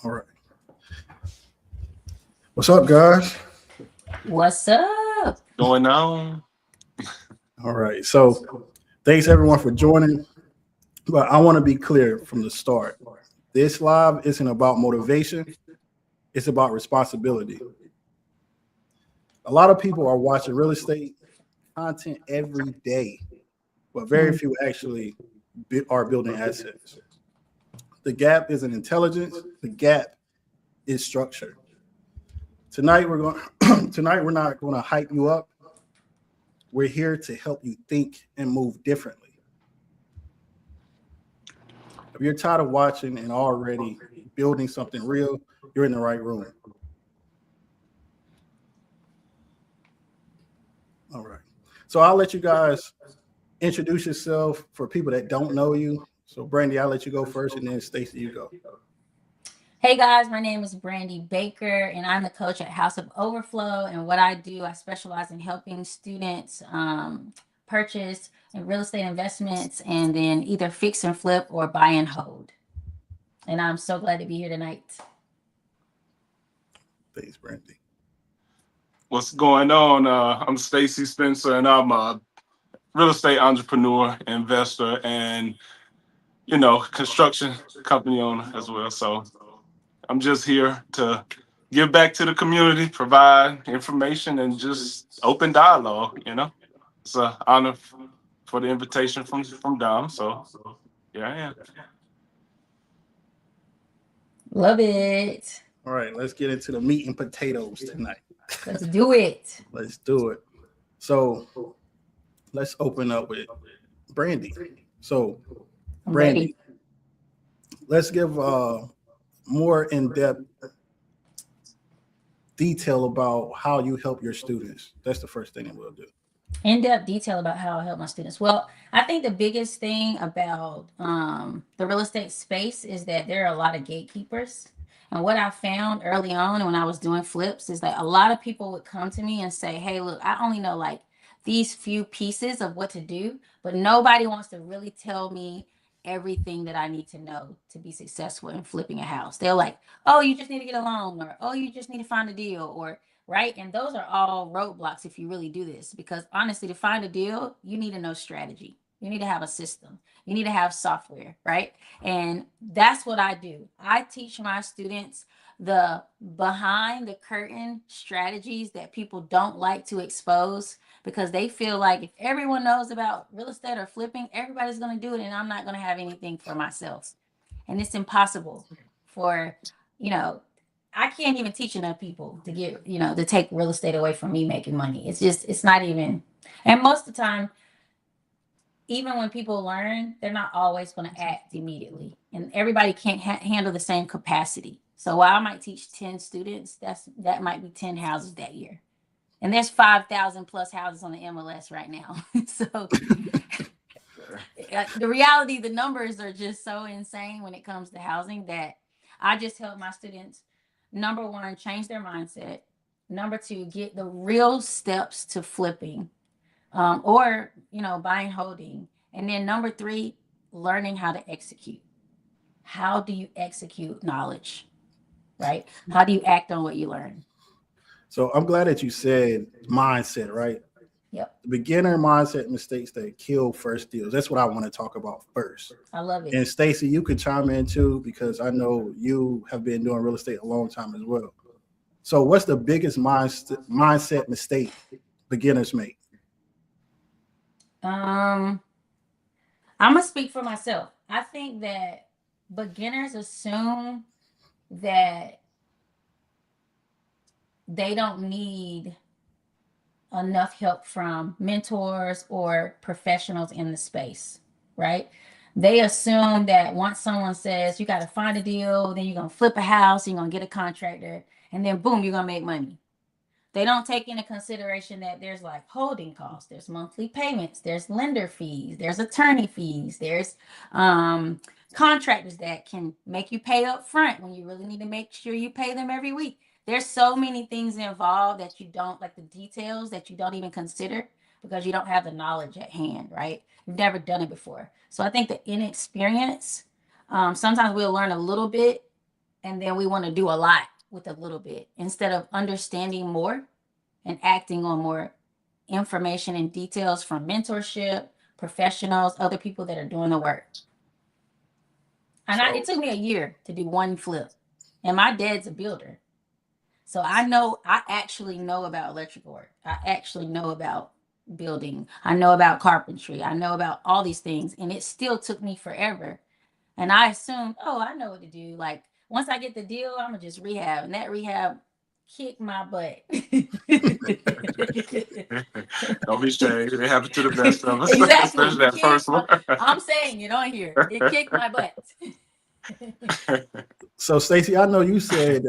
All right. What's up, guys? What's up? Going on. All right. So, thanks everyone for joining. But I want to be clear from the start. This live isn't about motivation, it's about responsibility. A lot of people are watching real estate content every day, but very Mm. few actually are building assets. The gap isn't intelligence, the gap is structure. Tonight we're going tonight we're not going to hype you up. We're here to help you think and move differently. If you're tired of watching and already building something real, you're in the right room. All right. So I'll let you guys introduce yourself for people that don't know you. So Brandy, I'll let you go first, and then Stacy, you go. Hey guys, my name is Brandi Baker, and I'm the coach at House of Overflow. And what I do, I specialize in helping students purchase and real estate investments, and then either fix and flip or buy and hold. And I'm so glad to be here tonight. Thanks, Brandy. What's going on? I'm Stacy Spencer, and I'm a real estate entrepreneur, investor, and construction company owner as well. So I'm just here to give back to the community, provide information, and just open dialogue. It's an honor for the invitation from Dom. So yeah, I am. Love it. All right, let's get into the meat and potatoes tonight. Let's do it. Let's do it. So let's open up with Brandy. So I'm Brandy, ready. let's give more in-depth detail about how you help your students. That's the first thing that we'll do. In-depth detail about how I help my students. Well, I think the biggest thing about the real estate space is that there are a lot of gatekeepers. And what I found early on when I was doing flips is that a lot of people would come to me and say, hey, look, I only know like these few pieces of what to do, but nobody wants to really tell me everything that I need to know to be successful in flipping a house. They're like, oh, you just need to get a loan, or oh, you just need to find a deal, or right? And those are all roadblocks if you really do this, because honestly, to find a deal, you need to know strategy. You need to have a system. You need to have software, right? And that's what I do. I teach my students the behind the curtain strategies that people don't like to expose, because they feel like if everyone knows about real estate or flipping, everybody's going to do it and I'm not going to have anything for myself. And it's impossible for, you know, I can't even teach enough people to get, to take real estate away from me making money. It's just, it's not even, and most of the time, even when people learn, they're not always going to act immediately. And everybody can't handle the same capacity. So while I might teach 10 students, that might be 10 houses that year. And there's 5,000 plus houses on the MLS right now. So the reality, the numbers are just so insane when it comes to housing that I just help my students, number one, change their mindset. Number two, get the real steps to flipping, or buying, holding. And then number three, learning how to execute. How do you execute knowledge, right? How do you act on what you learn? So I'm glad that you said mindset, right? Yep. The beginner mindset mistakes that kill first deals. That's what I want to talk about first. I love it. And Stacy, you could chime in too, because I know you have been doing real estate a long time as well. So what's the biggest mindset mistake beginners make? I'm gonna speak for myself. I think that beginners assume that they don't need enough help from mentors or professionals in the space, right? They assume that once someone says you got to find a deal, then you're going to flip a house, you're going to get a contractor, and then boom, you're going to make money. They don't take into consideration that there's like holding costs, there's monthly payments, there's lender fees, there's attorney fees, there's contractors that can make you pay up front when you really need to make sure you pay them every week. There's so many things involved that you don't, like the details that you don't even consider because you don't have the knowledge at hand, right? You've never done it before. So I think the inexperience, sometimes we'll learn a little bit and then we want to do a lot with a little bit instead of understanding more and acting on more information and details from mentorship, professionals, other people that are doing the work. And it took me a year to do one flip. And my dad's a builder. So I actually know about electrical work. I actually know about building. I know about carpentry. I know about all these things. And it still took me forever. And I assumed, oh, I know what to do. Like, once I get the deal, I'm going to just rehab. And that rehab kicked my butt. Don't be ashamed. It happens to the best of us, Exactly. especially that first one. I'm saying it on here. It kicked my butt. So, Stacy, I know you said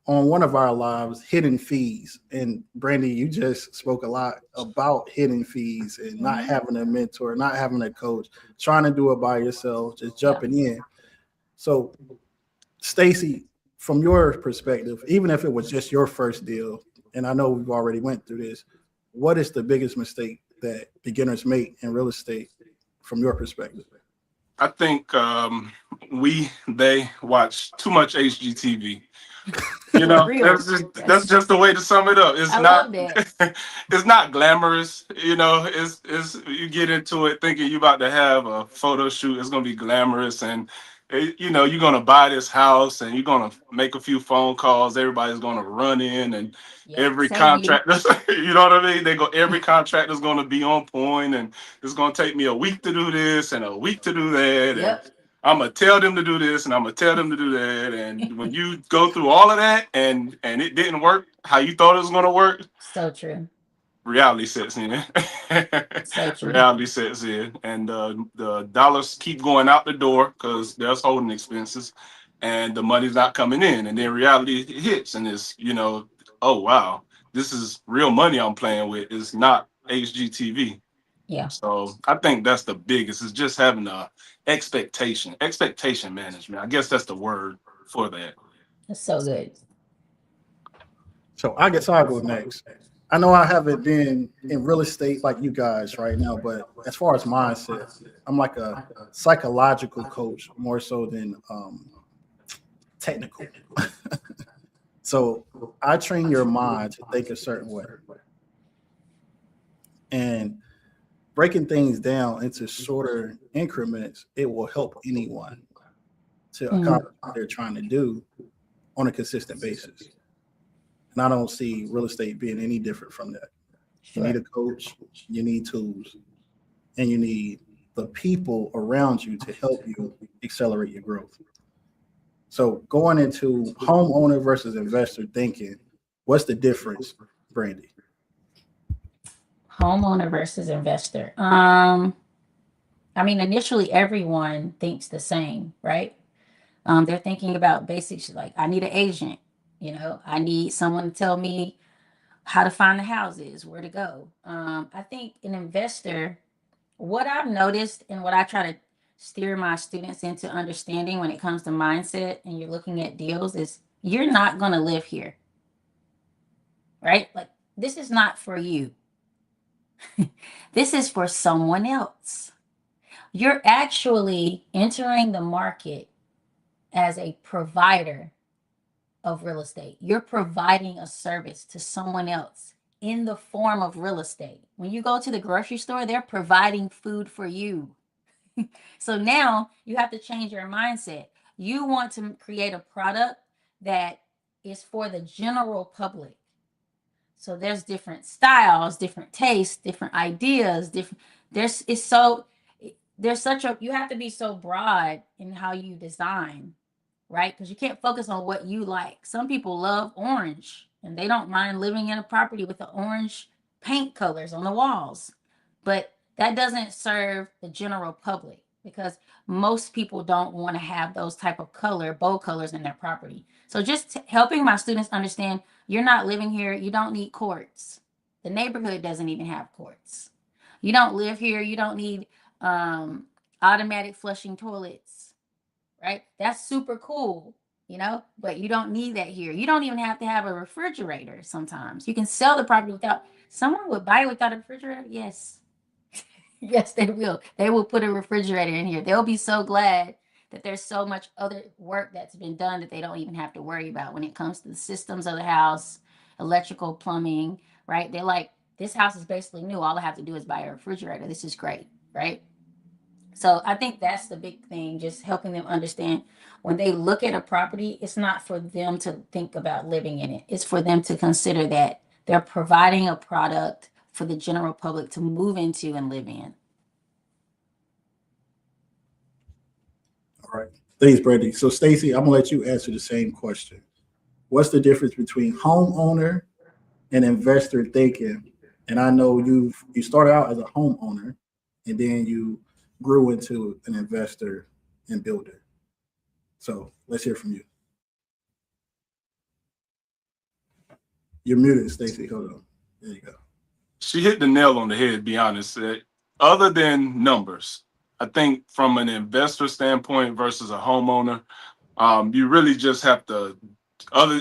on one of our lives, hidden fees. And Brandi, you just spoke a lot about hidden fees and not having a mentor, not having a coach, trying to do it by yourself, just jumping in. So, Stacy, from your perspective, even if it was just your first deal, and I know we've already went through this, what is the biggest mistake that beginners make in real estate from your perspective? I think they watch too much HGTV. You know, that's just the way to sum it up. It's not it's not glamorous. You know, it's you get into it thinking you about to have a photo shoot. It's gonna be glamorous, and you know you're gonna buy this house, and you're gonna make a few phone calls. Everybody's gonna run in, and every contract. You know what I mean? Every contract is gonna be on point, and it's gonna take me a week to do this and a week to do that. And I'm gonna tell them to do this and I'm gonna tell them to do that. And when you go through all of that and it didn't work how you thought it was gonna work, so true. Reality sets in. So true. Reality sets in, and the dollars keep going out the door because there's holding expenses, and the money's not coming in. And then reality hits, and it's oh wow, this is real money I'm playing with. It's not HGTV. Yeah. So I think that's the biggest, is just having a expectation management. I guess that's the word for that. That's so good. So I guess I'll go next. I know I haven't been in real estate like you guys right now, but as far as mindset, I'm like a psychological coach more so than technical. So I train your mind to think a certain way. And breaking things down into shorter increments, it will help anyone to accomplish what they're trying to do on a consistent basis. And I don't see real estate being any different from that. You need a coach, you need tools, and you need the people around you to help you accelerate your growth. So going into homeowner versus investor thinking, what's the difference, Brandi? Homeowner versus investor. I mean, initially everyone thinks the same, right? They're thinking about basics like, I need an agent. I need someone to tell me how to find the houses, where to go. I think an investor, what I've noticed and what I try to steer my students into understanding when it comes to mindset and you're looking at deals is you're not going to live here, right? Like, this is not for you. This is for someone else. You're actually entering the market as a provider of real estate. You're providing a service to someone else in the form of real estate. When you go to the grocery store, they're providing food for you. So now you have to change your mindset. You want to create a product that is for the general public. So there's different styles, different tastes, different ideas, you have to be so broad in how you design, right? Because you can't focus on what you like. Some people love orange and they don't mind living in a property with the orange paint colors on the walls. But that doesn't serve the general public because most people don't want to have those type of bold colors in their property. So just helping my students understand, you're not living here. You don't need courts. The neighborhood doesn't even have courts. You don't live here. You don't need automatic flushing toilets, right? That's super cool, but you don't need that here. You don't even have to have a refrigerator sometimes. You can sell the property without, someone would buy it without a refrigerator? Yes. Yes, they will. They will put a refrigerator in here. They'll be so glad that there's so much other work that's been done that they don't even have to worry about when it comes to the systems of the house, electrical, plumbing, right? They're like, this house is basically new. All I have to do is buy a refrigerator. This is great, right? So I think that's the big thing, just helping them understand when they look at a property, it's not for them to think about living in it. It's for them to consider that they're providing a product for the general public to move into and live in. All right. Thanks, Brandi. So, Stacy, I'm gonna let you answer the same question. What's the difference between homeowner and investor thinking? And I know you started out as a homeowner, and then you grew into an investor and builder. So let's hear from you. You're muted, Stacy. Hold on. There you go. She hit the nail on the head, to be honest. Other than numbers, I think from an investor standpoint versus a homeowner, you really just have to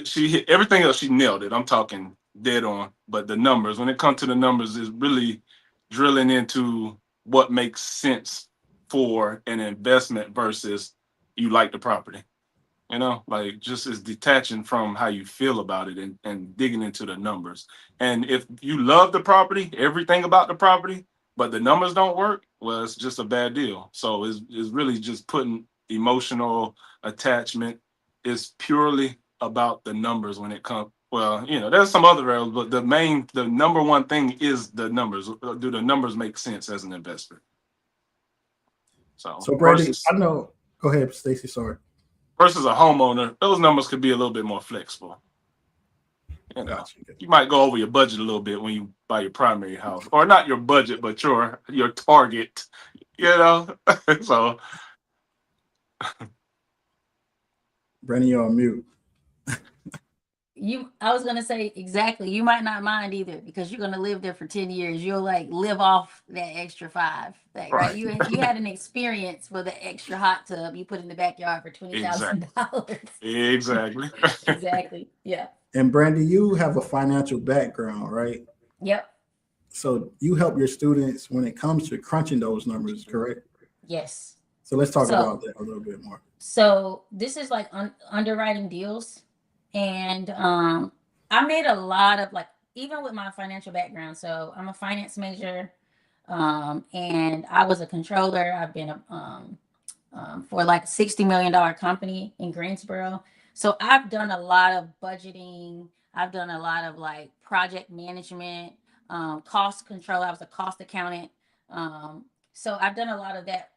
she hit everything else, she nailed it. I'm talking dead on. But the numbers, when it comes to the numbers, is really drilling into what makes sense for an investment versus you like the property. You know, like just is detaching from how you feel about it and digging into the numbers. And if you love the property, everything about the property, but the numbers don't work, well, it's just a bad deal. So it's really just putting emotional attachment. Is purely about the numbers when it comes. Well, you know, there's some other areas, but the number one thing is the numbers. Do the numbers make sense as an investor? So Brandi, I know. Go ahead, Stacy. Sorry. Versus a homeowner, those numbers could be a little bit more flexible. You know, you might go over your budget a little bit when you buy your primary house, or not your budget, but your target. You know, so. Brandi, you're on mute. I was gonna say exactly. You might not mind either because you're gonna live there for 10 years. You'll like live off that extra 5. Like, right? You had an experience for the extra hot tub you put in the backyard for $20,000. Exactly. Exactly. Yeah. And Brandi, you have a financial background, right? Yep. So you help your students when it comes to crunching those numbers, correct? Yes. So let's talk about that a little bit more. So this is like underwriting deals. And I made a lot of even with my financial background. So I'm a finance major, and I was a controller. I've been for like a $60 million company in Greensboro. So I've done a lot of budgeting. I've done a lot of like project management, cost control. I was a cost accountant. So I've done a lot of that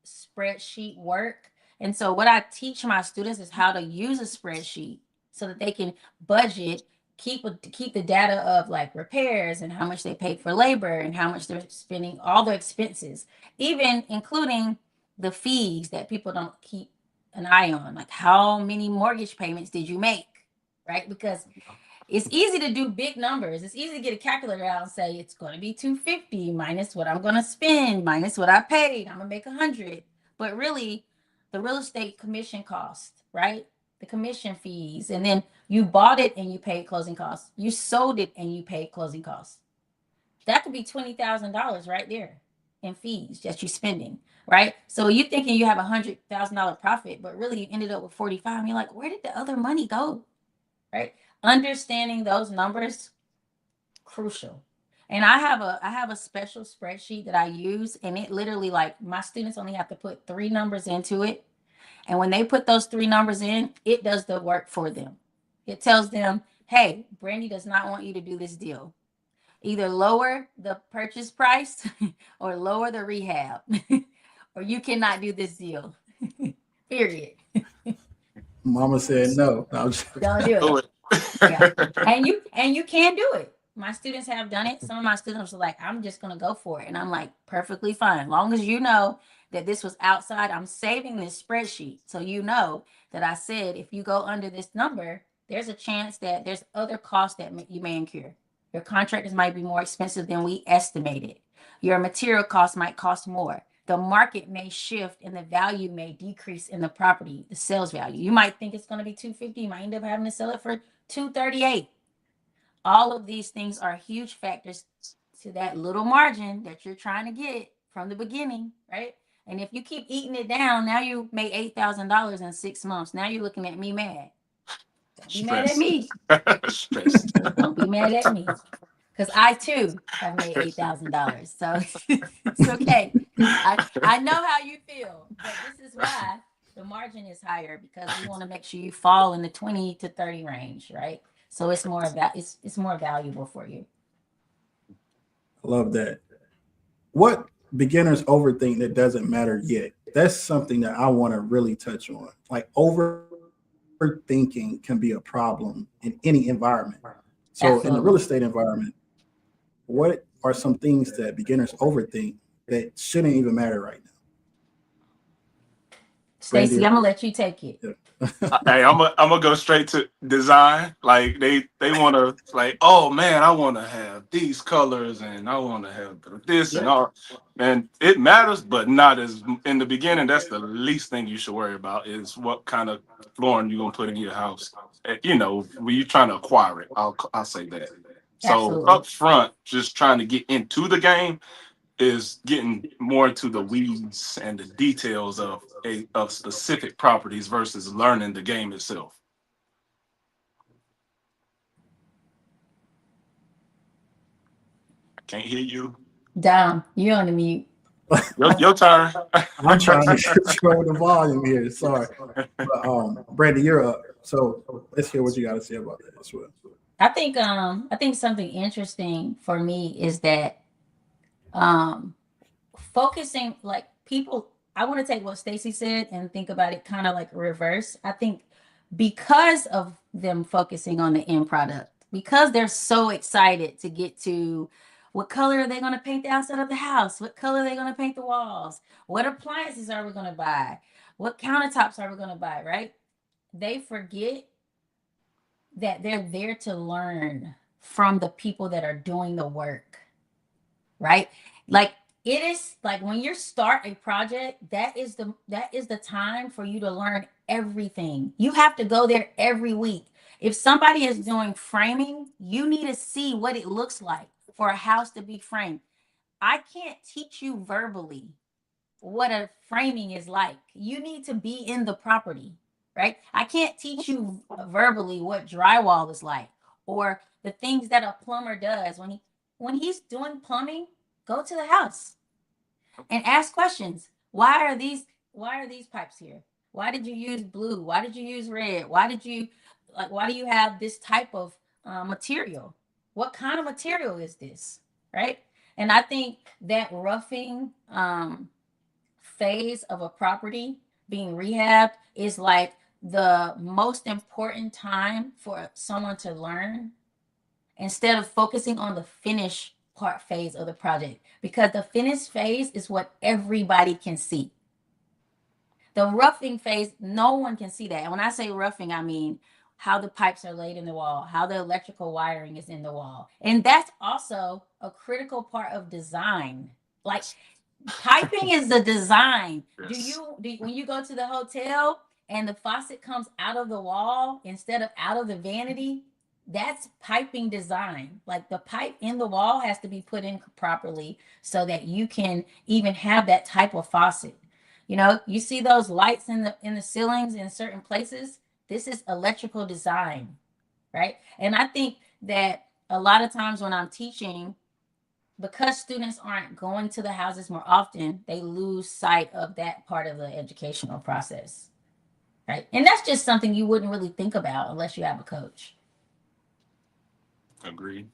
spreadsheet work. And so what I teach my students is how to use a spreadsheet so that they can budget, keep the data of like repairs and how much they paid for labor and how much they're spending, all the expenses, even including the fees that people don't keep an eye on, like how many mortgage payments did you make, right? Because it's easy to do big numbers. It's easy to get a calculator out and say it's going to be 250 minus what I'm going to spend minus what I paid. I'm going to make 100. But really, the real estate commission cost, right? The commission fees, and then you bought it and you paid closing costs. You sold it and you paid closing costs. That could be $20,000 right there in fees that you're spending, right? So you thinking you have $100,000 profit, but really you ended up with 45. And you're like, where did the other money go, right? Understanding those numbers, crucial. And I have a special spreadsheet that I use, and it literally, like, my students only have to put 3 numbers into it. And when they put those 3 numbers in, it does the work for them. It tells them, hey, Brandi does not want you to do this deal. Either lower the purchase price or lower the rehab, or you cannot do this deal. Period. Mama said no. Don't do it. Yeah. And you can do it. My students have done it. Some of my students are like, I'm just gonna go for it. And I'm like, perfectly fine. Long as you know that this was outside, I'm saving this spreadsheet. So you know that I said if you go under this number, there's a chance that there's other costs that you may incur. Your contractors might be more expensive than we estimated. Your material costs might cost more. The market may shift and the value may decrease in the property, the sales value. You might think it's going to be 250. You might end up having to sell it for 238. All of these things are huge factors to that little margin that you're trying to get from the beginning, right? And if you keep eating it down, now you made $8,000 in 6 months. Now you're looking at me mad. Don't be mad at me. Stressed. Don't be mad at me. Because I too have made $8,000. So it's okay. I know how you feel, but this is why the margin is higher, because we want to make sure you fall in the 20 to 30 range, right? So it's more it's more valuable for you. I love that. What beginners overthink that doesn't matter yet? That's something that I want to really touch on. Like overthinking can be a problem in any environment. So in the real Absolutely. estate environment, what are some things that beginners overthink that shouldn't even matter right now? Stacy, Brandi, I'm gonna let you take it. yeah. Hey, I'm gonna go straight to design. Like they want to like, oh man, I want to have these colors and I want to have this and Yep. all. And it matters, but not as in the beginning. That's the least thing you should worry about is what kind of flooring you're gonna put in your house. You know, when you're trying to acquire it, I'll say that. So Absolutely. up front, just trying to get into the game is getting more into the weeds and the details of specific properties versus learning the game itself. I can't hear you. Dom, you're on the mute. Your turn. I'm trying to control the volume here. Sorry. But Brandi, you're up. So let's hear what you got to say about that as well. I think something interesting for me is that um focusing, like, people, I want to take what Stacy said and think about it kind of like reverse. I think because of them focusing on the end product, because they're so excited to get to what color are they going to paint the outside of the house, what color are they going to paint the walls, what appliances are we going to buy, what countertops are we going to buy, right? They forget that they're there to learn from the people that are doing the work, right? Like, it is like when you start a project, that is the time for you to learn everything. You have to go there every week. If somebody is doing framing, you need to see what it looks like for a house to be framed. I can't teach you verbally what a framing is like. You need to be in the property, right? I can't teach you verbally what drywall is like, or the things that a plumber does when he's doing plumbing. Go to the house and ask questions. Why are these pipes here? Why did you use blue? Why did you use red? Why do you have this type of material? What kind of material is this? Right? And I think that roughing phase of a property being rehabbed is like the most important time for someone to learn, instead of focusing on the finish part phase of the project, because the finish phase is what everybody can see. The roughing phase, no one can see that. And when I say roughing, I mean how the pipes are laid in the wall, how the electrical wiring is in the wall. And that's also a critical part of design. Like, piping is the design. Yes. When you go to the hotel and the faucet comes out of the wall instead of out of the vanity, that's piping design. Like, the pipe in the wall has to be put in properly so that you can even have that type of faucet. You know, you see those lights in the ceilings in certain places. This is electrical design, right? And I think that a lot of times when I'm teaching, because students aren't going to the houses more often, they lose sight of that part of the educational process, right? And that's just something you wouldn't really think about unless you have a coach. Agreed.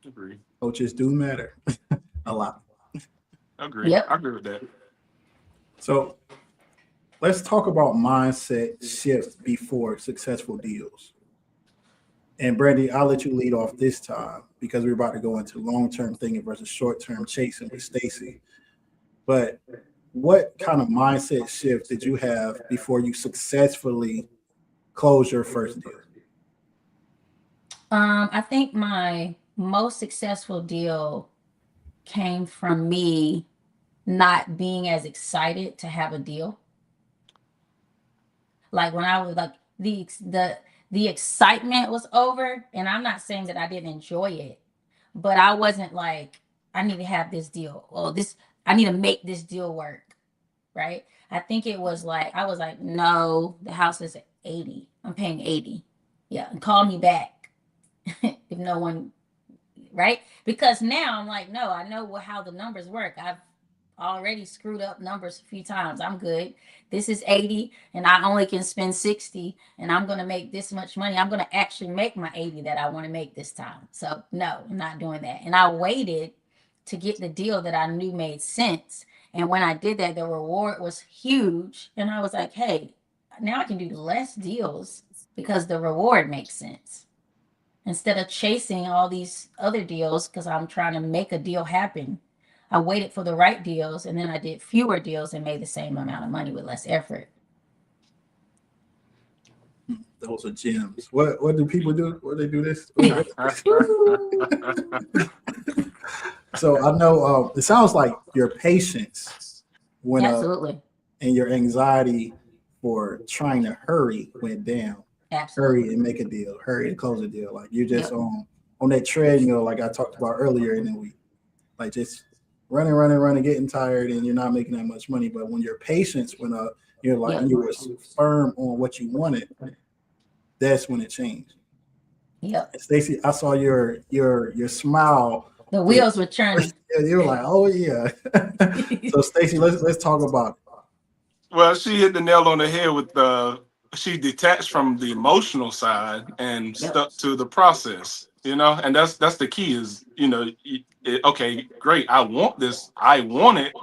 Agreed. Coaches do matter a lot. Agreed. Yep. I agree with that. So let's talk about mindset shift before successful deals. And Brandi, I'll let you lead off this time because we're about to go into long-term thinking versus short-term chasing with Stacy. But what kind of mindset shift did you have before you successfully closed your first deal? I think my most successful deal came from me not being as excited to have a deal. Like, when I was like, the excitement was over, and I'm not saying that I didn't enjoy it, but I wasn't like, I need to have this deal, or this, I need to make this deal work. right? I think it was like, I was like, no, the house is 80. I'm paying 80. Yeah, and call me back if no one, right? Because now I'm like, no, I know how the numbers work. I've already screwed up numbers a few times. I'm good. This is 80 and I only can spend 60 and I'm going to make this much money. I'm going to actually make my 80 that I want to make this time. So, no, I'm not doing that. And I waited to get the deal that I knew made sense. And when I did that, the reward was huge. And I was like, hey, now I can do less deals because the reward makes sense instead of chasing all these other deals because I'm trying to make a deal happen. I waited for the right deals and then I did fewer deals and made the same amount of money with less effort. Those are gems. What do people do? What they do this? So I know it sounds like your patience went up Absolutely. and your anxiety for trying to hurry went down. Absolutely. Hurry and make a deal. Hurry and close a deal. Like you're just Yep. on that treadmill, like I talked about earlier in the week. Like just running, getting tired, and you're not making that much money. But when your patience went up, you're like Yep. you were firm on what you wanted. That's when it changed. Yep. Stacy, I saw your smile. The wheels were churning. You were like, oh yeah. So Stacy, let's talk about it. Well, she hit the nail on the head with she detached from the emotional side and Yep. stuck to the process, and that's the key is, okay, great. I want this. I want it,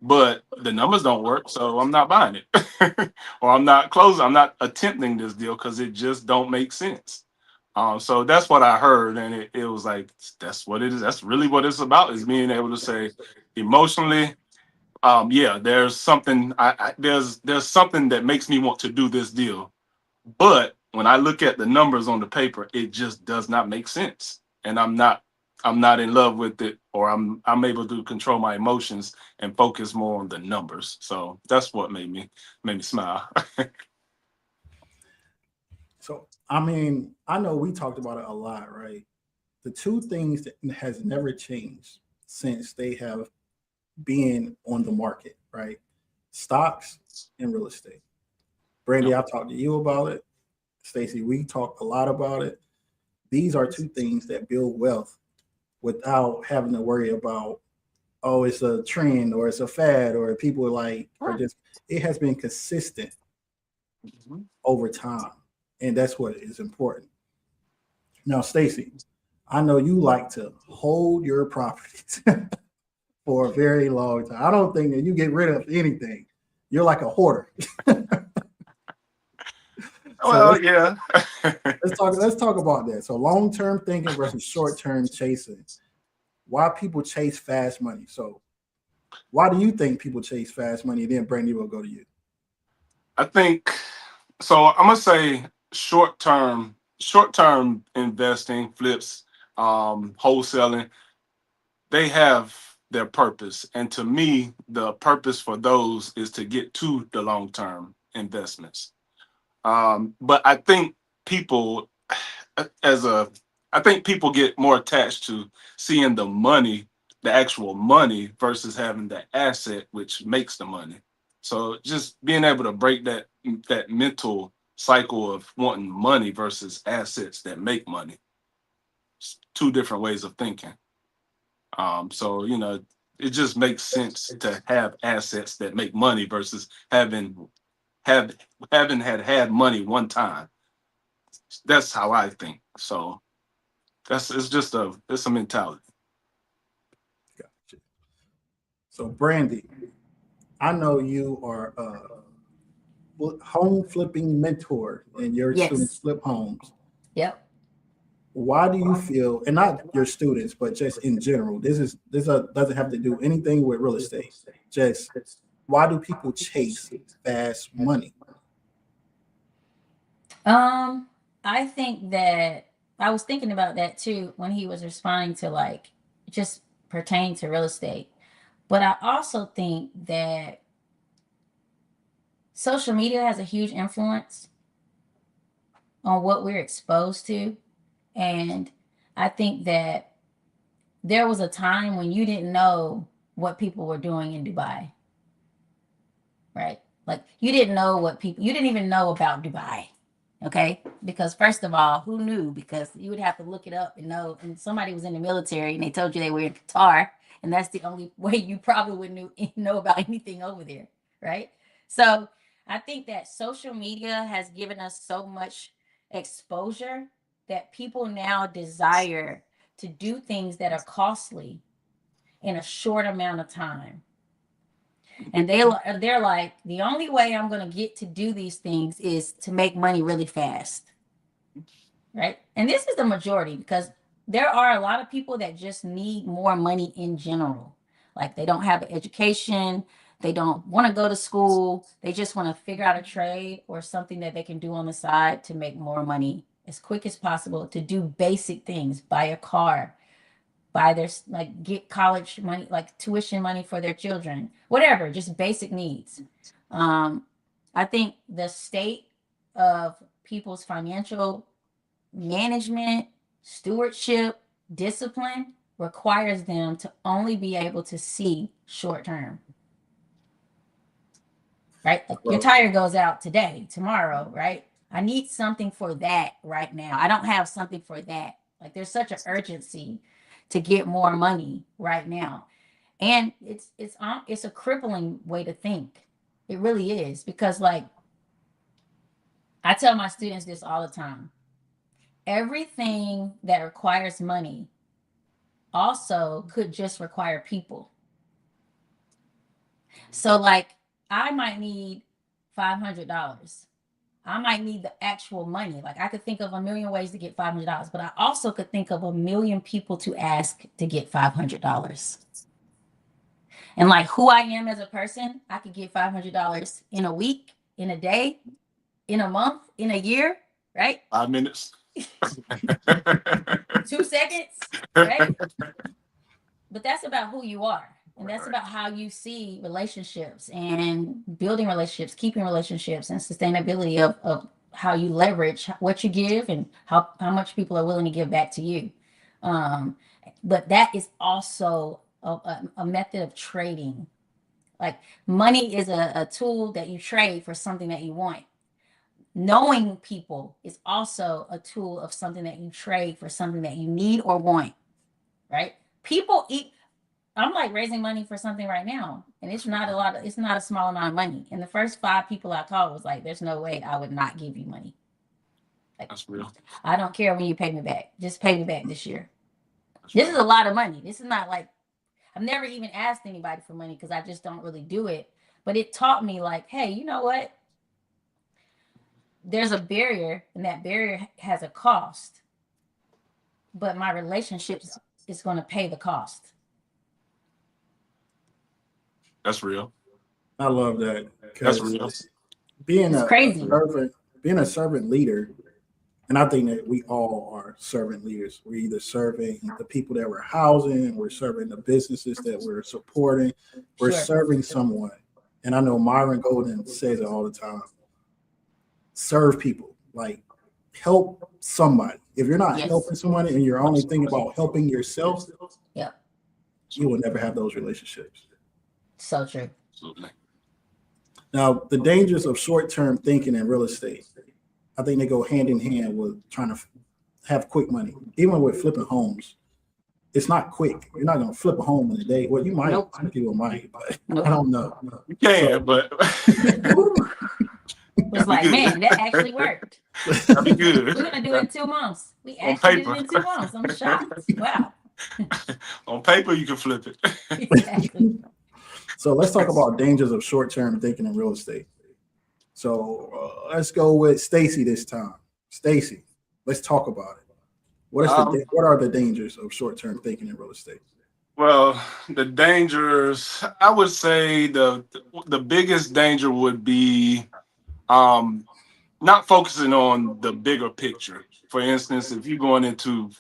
but the numbers don't work. So I'm not buying it or I'm not closing. I'm not attempting this deal because it just don't make sense. So that's what I heard. And it was like, that's what it is. That's really what it's about, is being able to say emotionally, yeah, there's something there's something that makes me want to do this deal, but when I look at the numbers on the paper, it just does not make sense, and I'm not in love with it, or I'm able to control my emotions and focus more on the numbers. So that's what made me smile. So I mean, I know we talked about it a lot, right? The two things that has never changed since they have been on the market, right? Stocks and real estate. Brandi, Yep. I talked to you about it. Stacy, we talked a lot about it. These are two things that build wealth without having to worry about, oh, it's a trend or it's a fad or people like are just it has been consistent Mhm. over time. And that's what is important. Now, Stacy, I know you like to hold your properties for a very long time. I don't think that you get rid of anything. You're like a hoarder. So Well, yeah. let's talk about that. So long term thinking versus short term chasing. Why people chase fast money? So why do you think people chase fast money? Then Brandy will go to you. I think so. I'm gonna say short term investing, flips, wholesaling. They have their purpose, and to me, the purpose for those is to get to the long term investments. But I think people, as a, I think people get more attached to seeing the money, the actual money, versus having the asset which makes the money. So just being able to break that mental cycle of wanting money versus assets that make money. It's two different ways of thinking. So it just makes sense to have assets that make money versus have having had money one time. That's how I think. So it's a mentality. Gotcha. So Brandy, I know you are a home flipping mentor and your students Yes. flip homes. Yep. Why do you feel, and not your students, but just in general, doesn't have to do anything with real estate. Just why do people chase fast money? Um, I think that I was thinking about that too when he was responding to like just pertaining to real estate. But I also think that social media has a huge influence on what we're exposed to. And I think that there was a time when you didn't know what people were doing in Dubai. right? Like you didn't even know about Dubai. Okay. Because first of all, who knew? Because you would have to look it up and know. And somebody was in the military and they told you they were in Qatar. And that's the only way you probably would know about anything over there. Right. So I think that social media has given us so much exposure that people now desire to do things that are costly in a short amount of time. And they're like, the only way I'm going to get to do these things is to make money really fast. Right. And this is the majority, because there are a lot of people that just need more money in general. Like they don't have an education. They don't want to go to school. They just want to figure out a trade or something that they can do on the side to make more money as quick as possible, to do basic things, buy a car, buy their, like, get college money, like tuition money for their children, whatever, just basic needs. I think the state of people's financial management, stewardship, discipline requires them to only be able to see short term. Right? Like your tire goes out today, tomorrow, right? I need something for that right now. I don't have something for that. Like there's such an urgency to get more money right now. And it's a crippling way to think. It really is, because like I tell my students this all the time. Everything that requires money also could just require people. So like I might need $500. I might need the actual money. Like I could think of a million ways to get $500, but I also could think of a million people to ask to get $500. And like who I am as a person, I could get $500 in a week, in a day, in a month, in a year, right? 5 minutes. 2 seconds, right? But that's about who you are. And that's about how you see relationships and building relationships, keeping relationships, and sustainability of how you leverage what you give and how much people are willing to give back to you. But that is also a method of trading. Like money is a tool that you trade for something that you want. Knowing people is also a tool of something that you trade for something that you need or want, right? People eat. I'm like raising money for something right now, and it's not a small amount of money. And the first 5 people I called was like, there's no way I would not give you money. Like, that's real. I don't care when you pay me back. Just pay me back this year. This is a lot of money. This is not like, I've never even asked anybody for money because I just don't really do it. But it taught me like, hey, you know what? There's a barrier, and that barrier has a cost. But my relationships is going to pay the cost. That's real. I love that. That's real. Being It's crazy. Being a servant leader, and I think that we all are servant leaders. We're either serving the people that we're housing, we're serving the businesses that we're supporting, we're serving someone. And I know Myron Golden says it all the time. Serve people, like help somebody. If you're not helping somebody and you're only thinking about helping yourself, you will never have those relationships. So true. Absolutely. Now, the dangers of short-term thinking in real estate, I think they go hand in hand with trying to have quick money. Even with flipping homes, it's not quick. You're not going to flip a home in a day. Well, you might. Some people might, but I don't know. You can, but it's like, man, that actually worked. That'd be good. We're going to do it in 2 months. We actually did it in 2 months. I'm shocked. Wow. On paper, you can flip it. Exactly. So let's talk about dangers of short-term thinking in real estate. So let's go with Stacy this time. Stacy, let's talk about it. What are the dangers of short-term thinking in real estate? Well, the dangers, I would say the biggest danger would be not focusing on the bigger picture. For instance, if you're going into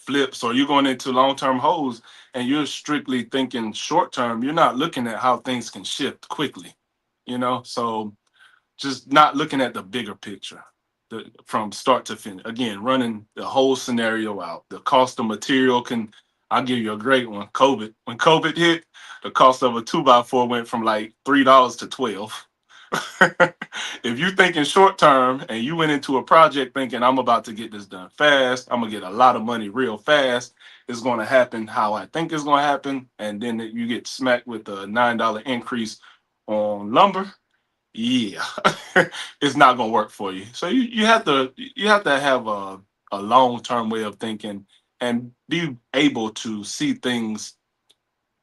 flips or you're going into long-term holds and you're strictly thinking short-term, you're not looking at how things can shift quickly, So just not looking at the bigger picture from start to finish. Again, running the whole scenario out. The cost of material can I'll give you a great one. COVID. When COVID hit, the cost of a 2x4 went from like $3 to 12. If you thinking short term and you went into a project thinking I'm about to get this done fast, I'm gonna get a lot of money real fast, it's gonna happen how I think it's gonna happen, and then you get smacked with a $9 increase on lumber. Yeah, it's not gonna work for you. So you have to have a long term way of thinking and be able to see things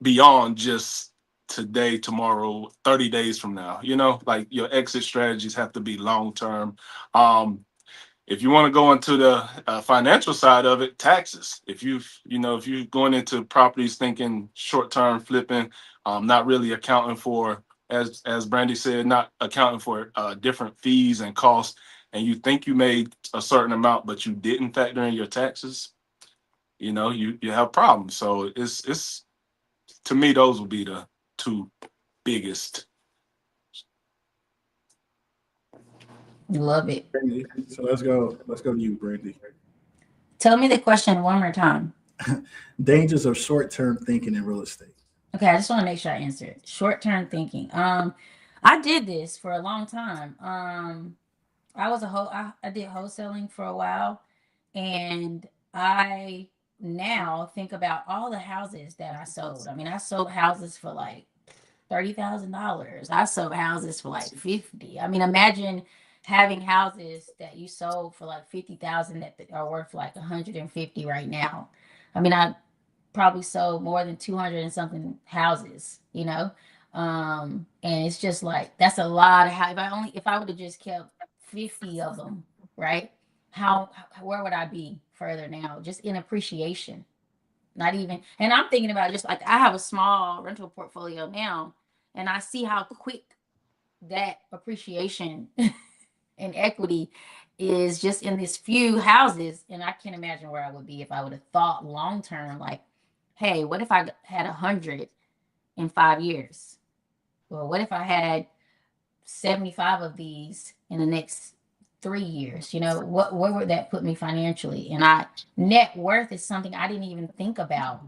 beyond just today, tomorrow, 30 days from now. Like your exit strategies have to be long term. If you want to go into the financial side of it, taxes. If you're going into properties thinking short term flipping, not really accounting for, as Brandi said, not accounting for different fees and costs, and you think you made a certain amount, but you didn't factor in your taxes, you have problems. So it's to me, those will be the two biggest. Love it. Brandi. So let's go to you, Brandi. Tell me the question one more time. Dangers of short-term thinking in real estate. Okay, I just want to make sure I answer it. Short-term thinking. I did this for a long time. I did wholesaling for a while, and I now think about all the houses that I sold. I mean, I sold houses for like $30,000. I sold houses for like 50. I mean, imagine having houses that you sold for like 50,000 that are worth like 150 right now. I mean, I probably sold more than 200 and something houses, and it's just like that's a lot of if I would have just kept 50 of them, right? Where would I be further now? Just in appreciation. Not even, and I'm thinking about just like I have a small rental portfolio now, and I see how quick that appreciation and equity is just in these few houses. And I can't imagine where I would be if I would have thought long term, like, hey, what if I had 100 in 5 years? Well, what if I had 75 of these in the next 3 years? Where would that put me financially? And net worth is something I didn't even think about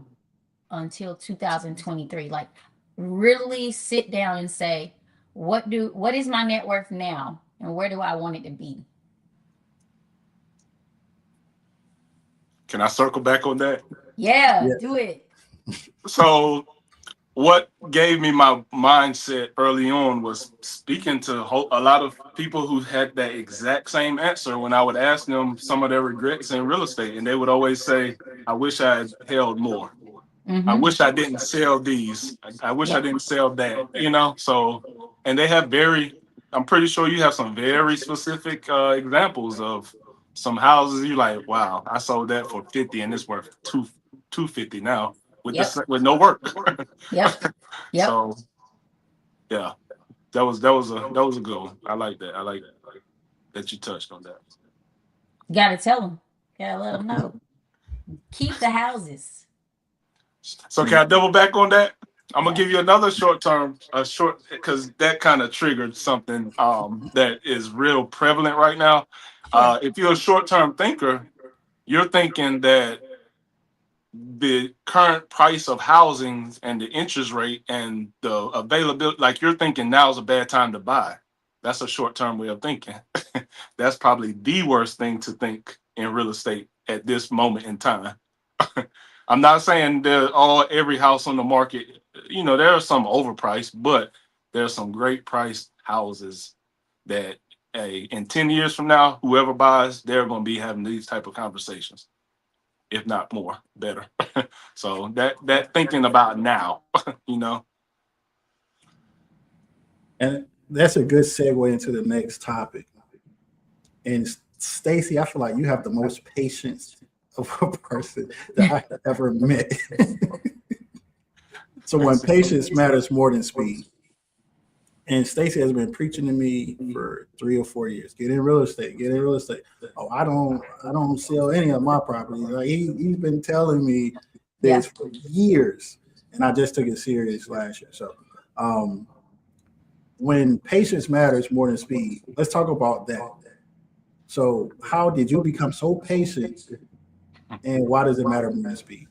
until 2023. Like, really sit down and say, what is my net worth now, and where do I want it to be? Can I circle back on that? Yeah. Do it. So what gave me my mindset early on was speaking to a lot of people who had that exact same answer when I would ask them some of their regrets in real estate. And they would always say, I wish I had held more. I wish I didn't sell these. I wish I didn't sell that, So, and they have I'm pretty sure you have some very specific examples of some houses you're like, wow, I sold that for 50 and it's worth 250 now with no work. Yep. So yeah, that was a good one. I like that. I like that you touched on that. You gotta tell them. Gotta let them know. Keep the houses. So can I double back on that? I'm gonna give you another because that kind of triggered something that is real prevalent right now. If you're a short-term thinker, you're thinking that the current price of housing and the interest rate and the availability, like you're thinking now is a bad time to buy. That's a short-term way of thinking. That's probably the worst thing to think in real estate at this moment in time. I'm not saying every house on the market, there are some overpriced, but there's some great priced houses that in 10 years from now, whoever buys, they're going to be having these type of conversations, if not more, better. So that thinking about now, And that's a good segue into the next topic. And Stacy, I feel like you have the most patience of a person that I have ever met. So when patience matters more than speed. And Stacy has been preaching to me for 3 or 4 years. Get in real estate. Get in real estate. Oh, I don't sell any of my property. Like he's been telling me this for years, and I just took it serious last year. So, when patience matters more than speed, let's talk about that. So, how did you become so patient, and why does it matter more than speed?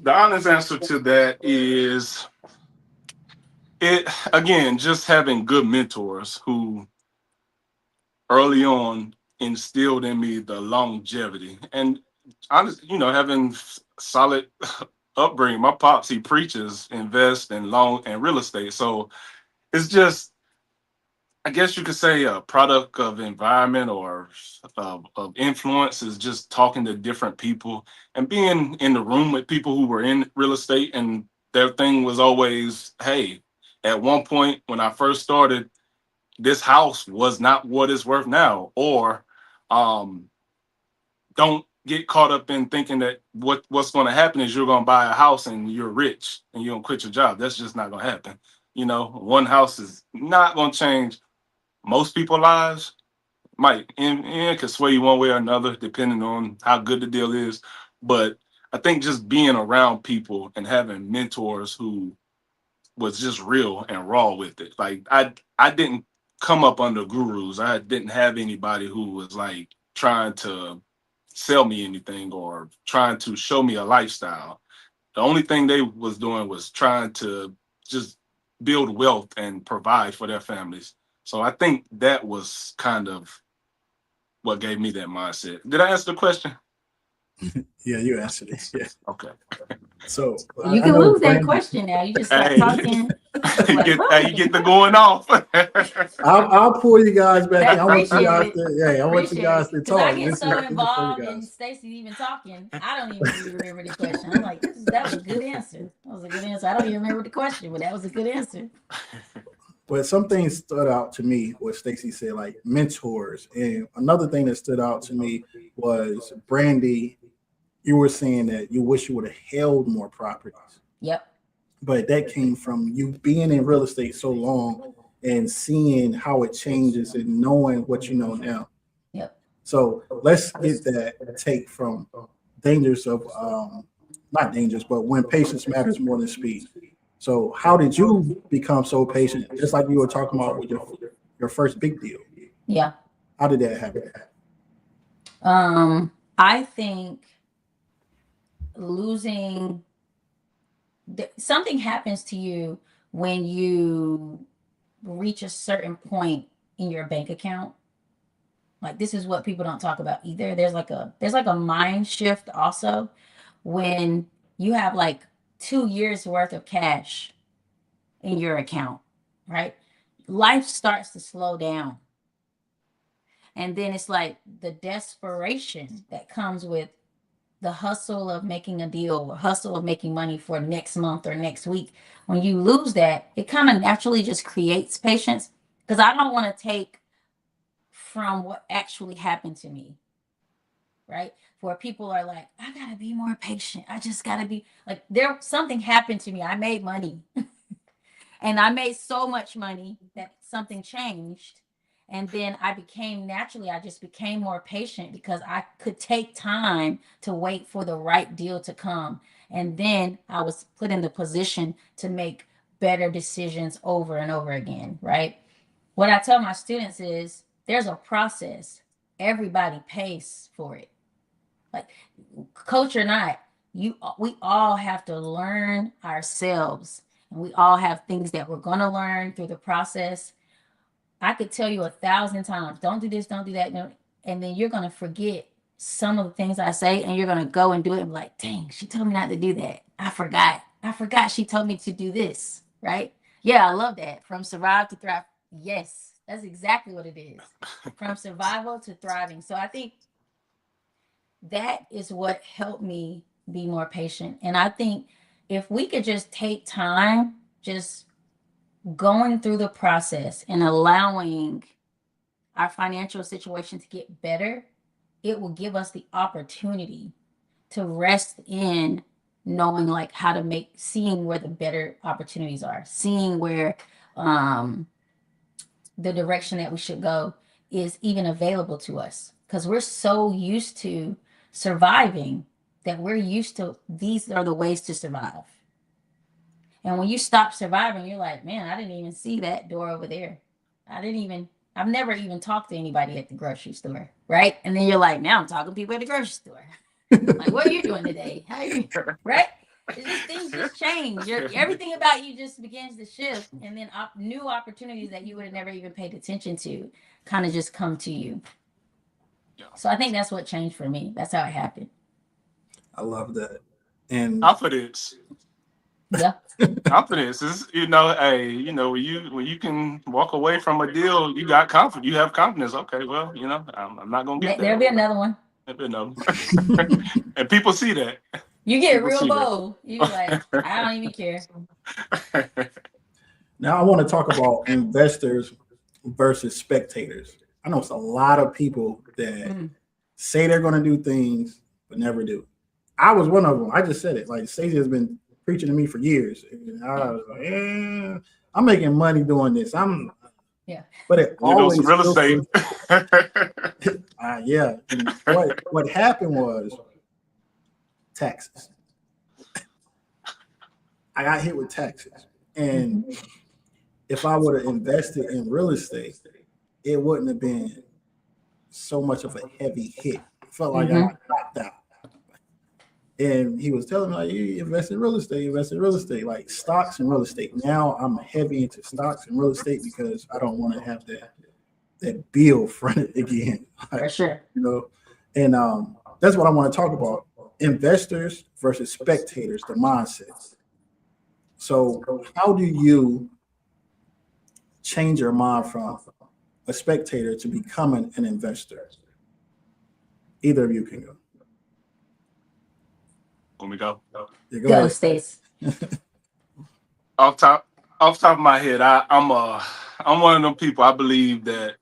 The honest answer to that is it again, just having good mentors who early on instilled in me the longevity and honest, having solid upbringing. My pops, he preaches, invest in loan and real estate. So it's just, I guess you could say, a product of environment or of influence is just talking to different people and being in the room with people who were in real estate. And their thing was always, hey, at one point when I first started, this house was not what it's worth now. Or um, don't get caught up in thinking that what's going to happen is you're going to buy a house and you're rich and you're going to quit your job. That's just not going to happen. One house is not going to change most people's lives. Might and it could sway you one way or another depending on how good the deal is. But I think just being around people and having mentors who was just real and raw with it. Like I didn't come up under gurus. I didn't have anybody who was like trying to sell me anything or trying to show me a lifestyle. The only thing they was doing was trying to just build wealth and provide for their families. So I think that was kind of what gave me that mindset. Did I answer the question? Yeah, you answered it. Yeah. Okay. So You I can know lose that Brandi- question now. You just start Hey, talking. you get the going off. I'll pull you guys back in. I I want you appreciate guys it. to, yeah, I want you guys to Because I talk. get This so is for involved you in guys. Stacy even talking, I don't even really remember the question. I'm like, that was a good answer. That was a good answer. I don't even remember the question, but that was a good answer. But some things stood out to me what Stacy said, like mentors. And another thing that stood out to me was Brandi, you were saying that you wish you would have held more properties. Yep. But that came from you being in real estate so long and seeing how it changes and knowing what you know now. Yep. So let's get that take from dangers of not dangers, but when patience matters more than speed. So how did you become so patient? Just like you were talking about with your first big deal. Yeah. How did that happen? I think something happens to you when you reach a certain point in your bank account. Like, this is what people don't talk about either. There's like a mind shift also when you have like 2 years worth of cash in your account, right? Life starts to slow down. And then it's like the desperation that comes with the hustle of making a deal or hustle of making money for next month or next week. When you lose that, it kind of naturally just creates patience, because I don't want to take from what actually happened to me, right? Where people are like, I gotta be more patient. I just gotta be like, something happened to me. I made money and I made so much money that something changed. And then I just became more patient because I could take time to wait for the right deal to come. And then I was put in the position to make better decisions over and over again, right? What I tell my students is there's a process. Everybody pays for it. Like, coach or not, we all have to learn ourselves. And we all have things that we're going to learn through the process. I could tell you 1,000 times, don't do this, don't do that. And then you're going to forget some of the things I say, and you're going to go and do it and be like, dang, she told me not to do that. I forgot she told me to do this, right? Yeah, I love that. From survive to thrive. Yes, that's exactly what it is. From survival to thriving. So I think that is what helped me be more patient. And I think if we could just take time, just going through the process and allowing our financial situation to get better, it will give us the opportunity to rest in knowing like how to seeing where the better opportunities are, seeing where the direction that we should go is even available to us, because we're so used to surviving that we're used to these are the ways to survive. And when you stop surviving, you're like, man, I didn't even see that door over there. I've never even talked to anybody at the grocery store, right? And then you're like, now I'm talking to people at the grocery store. Like, what are you doing today? How are you? Right? It's just things just change. Everything about you just begins to shift, and then new opportunities that you would have never even paid attention to kind of just come to you. Yeah. So I think that's what changed for me. That's how it happened. I love that. And Confidence. Yeah. Confidence is, hey, when you can walk away from a deal, you got confidence. You have confidence. Okay, well, I'm not gonna get There'll that. be another one. There'll be another. And people see that. You get People real see bold. You be like, I don't even care. that. now I want to talk about investors versus spectators. I know it's a lot of people that Mm. say they're going to do things but never do. I was one of them. I just said it. Like Stacey has been preaching to me for years, and I was like, I'm making money doing this. Yeah. But it Some always real estate. filters. Yeah. And what happened was taxes. I got hit with taxes, and if I would have invested in real estate, it wouldn't have been so much of a heavy hit. It felt like I Mm-hmm. got knocked out. And he was telling me, like, you invest in real estate, like stocks and real estate. Now I'm heavy into stocks and real estate because I don't want to have that bill fronted again. For sure. And that's what I want to talk about. Investors versus spectators, the mindset. So how do you change your mind from a spectator to becoming an investor? Either of you can go. Let me go. Yeah, Go, ahead. Stace. Off top, off top of my head, I'm one of them people. I believe that,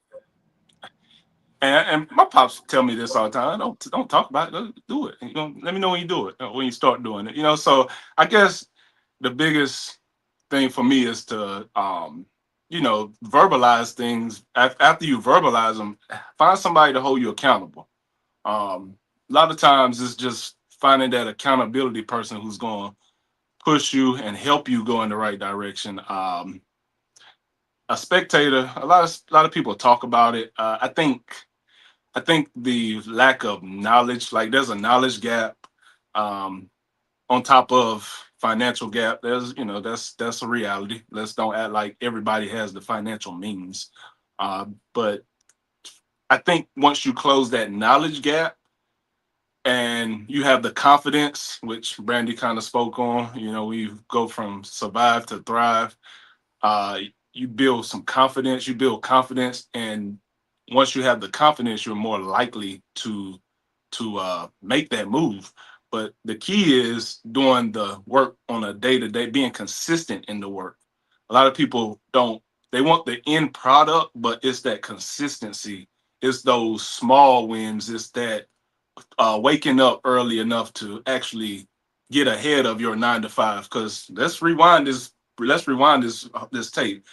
and my pops tell me this all the time. Don't talk about it. Do it. Let me know when you do it. When you start doing it. So I guess the biggest thing for me is to verbalize things. After you verbalize them, find somebody to hold you accountable. A lot of times it's just finding that accountability person who's going to push you and help you go in the right direction. A spectator, a lot of people talk about it. I think the lack of knowledge, like there's a knowledge gap, um, on top of financial gap. That's a reality. Let's don't act like everybody has the financial means. But I think once you close that knowledge gap and you have the confidence, which Brandi kind of spoke on, we go from survive to thrive. Uh, you build some confidence. You build confidence, and once you have the confidence, you're more likely to make that move. But the key is doing the work on a day to day, being consistent in the work. A lot of people don't. They want the end product, but it's that consistency. It's those small wins. It's that waking up early enough to actually get ahead of your 9 to 5. Because let's rewind this tape.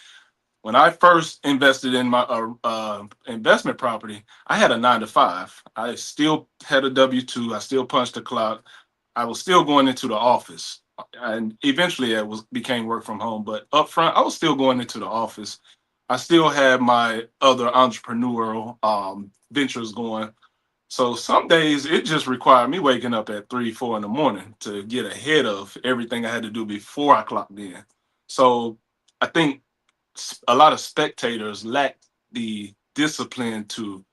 When I first invested in my investment property, I had a 9 to 5. I still had a W-2. I still punched the clock. I was still going into the office, and eventually it became work from home. But up front, I was still going into the office. I still had my other entrepreneurial ventures going. So some days it just required me waking up at 3, 4 in the morning to get ahead of everything I had to do before I clocked in. So I think a lot of spectators lack the discipline to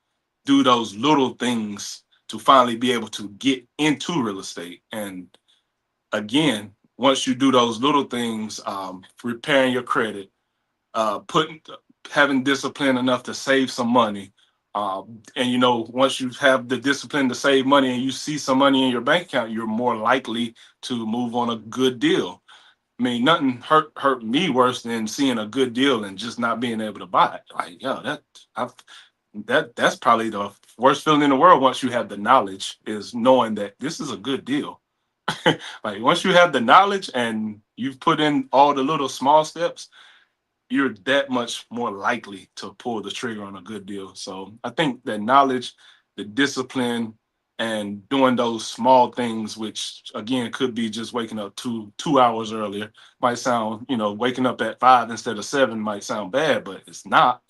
do those little things to finally be able to get into real estate. And again, once you do those little things, repairing your credit, putting having discipline enough to save some money. And once you have the discipline to save money and you see some money in your bank account, you're more likely to move on a good deal. I mean, nothing hurt me worse than seeing a good deal and just not being able to buy it. Like, that's probably the worst feeling in the world. Once you have the knowledge, is knowing that this is a good deal. Like once you have the knowledge and you've put in all the little small steps, you're that much more likely to pull the trigger on a good deal. So I think that knowledge, the discipline, and doing those small things, which again could be just waking up two hours earlier, might sound, waking up at 5 instead of 7 might sound bad, but it's not.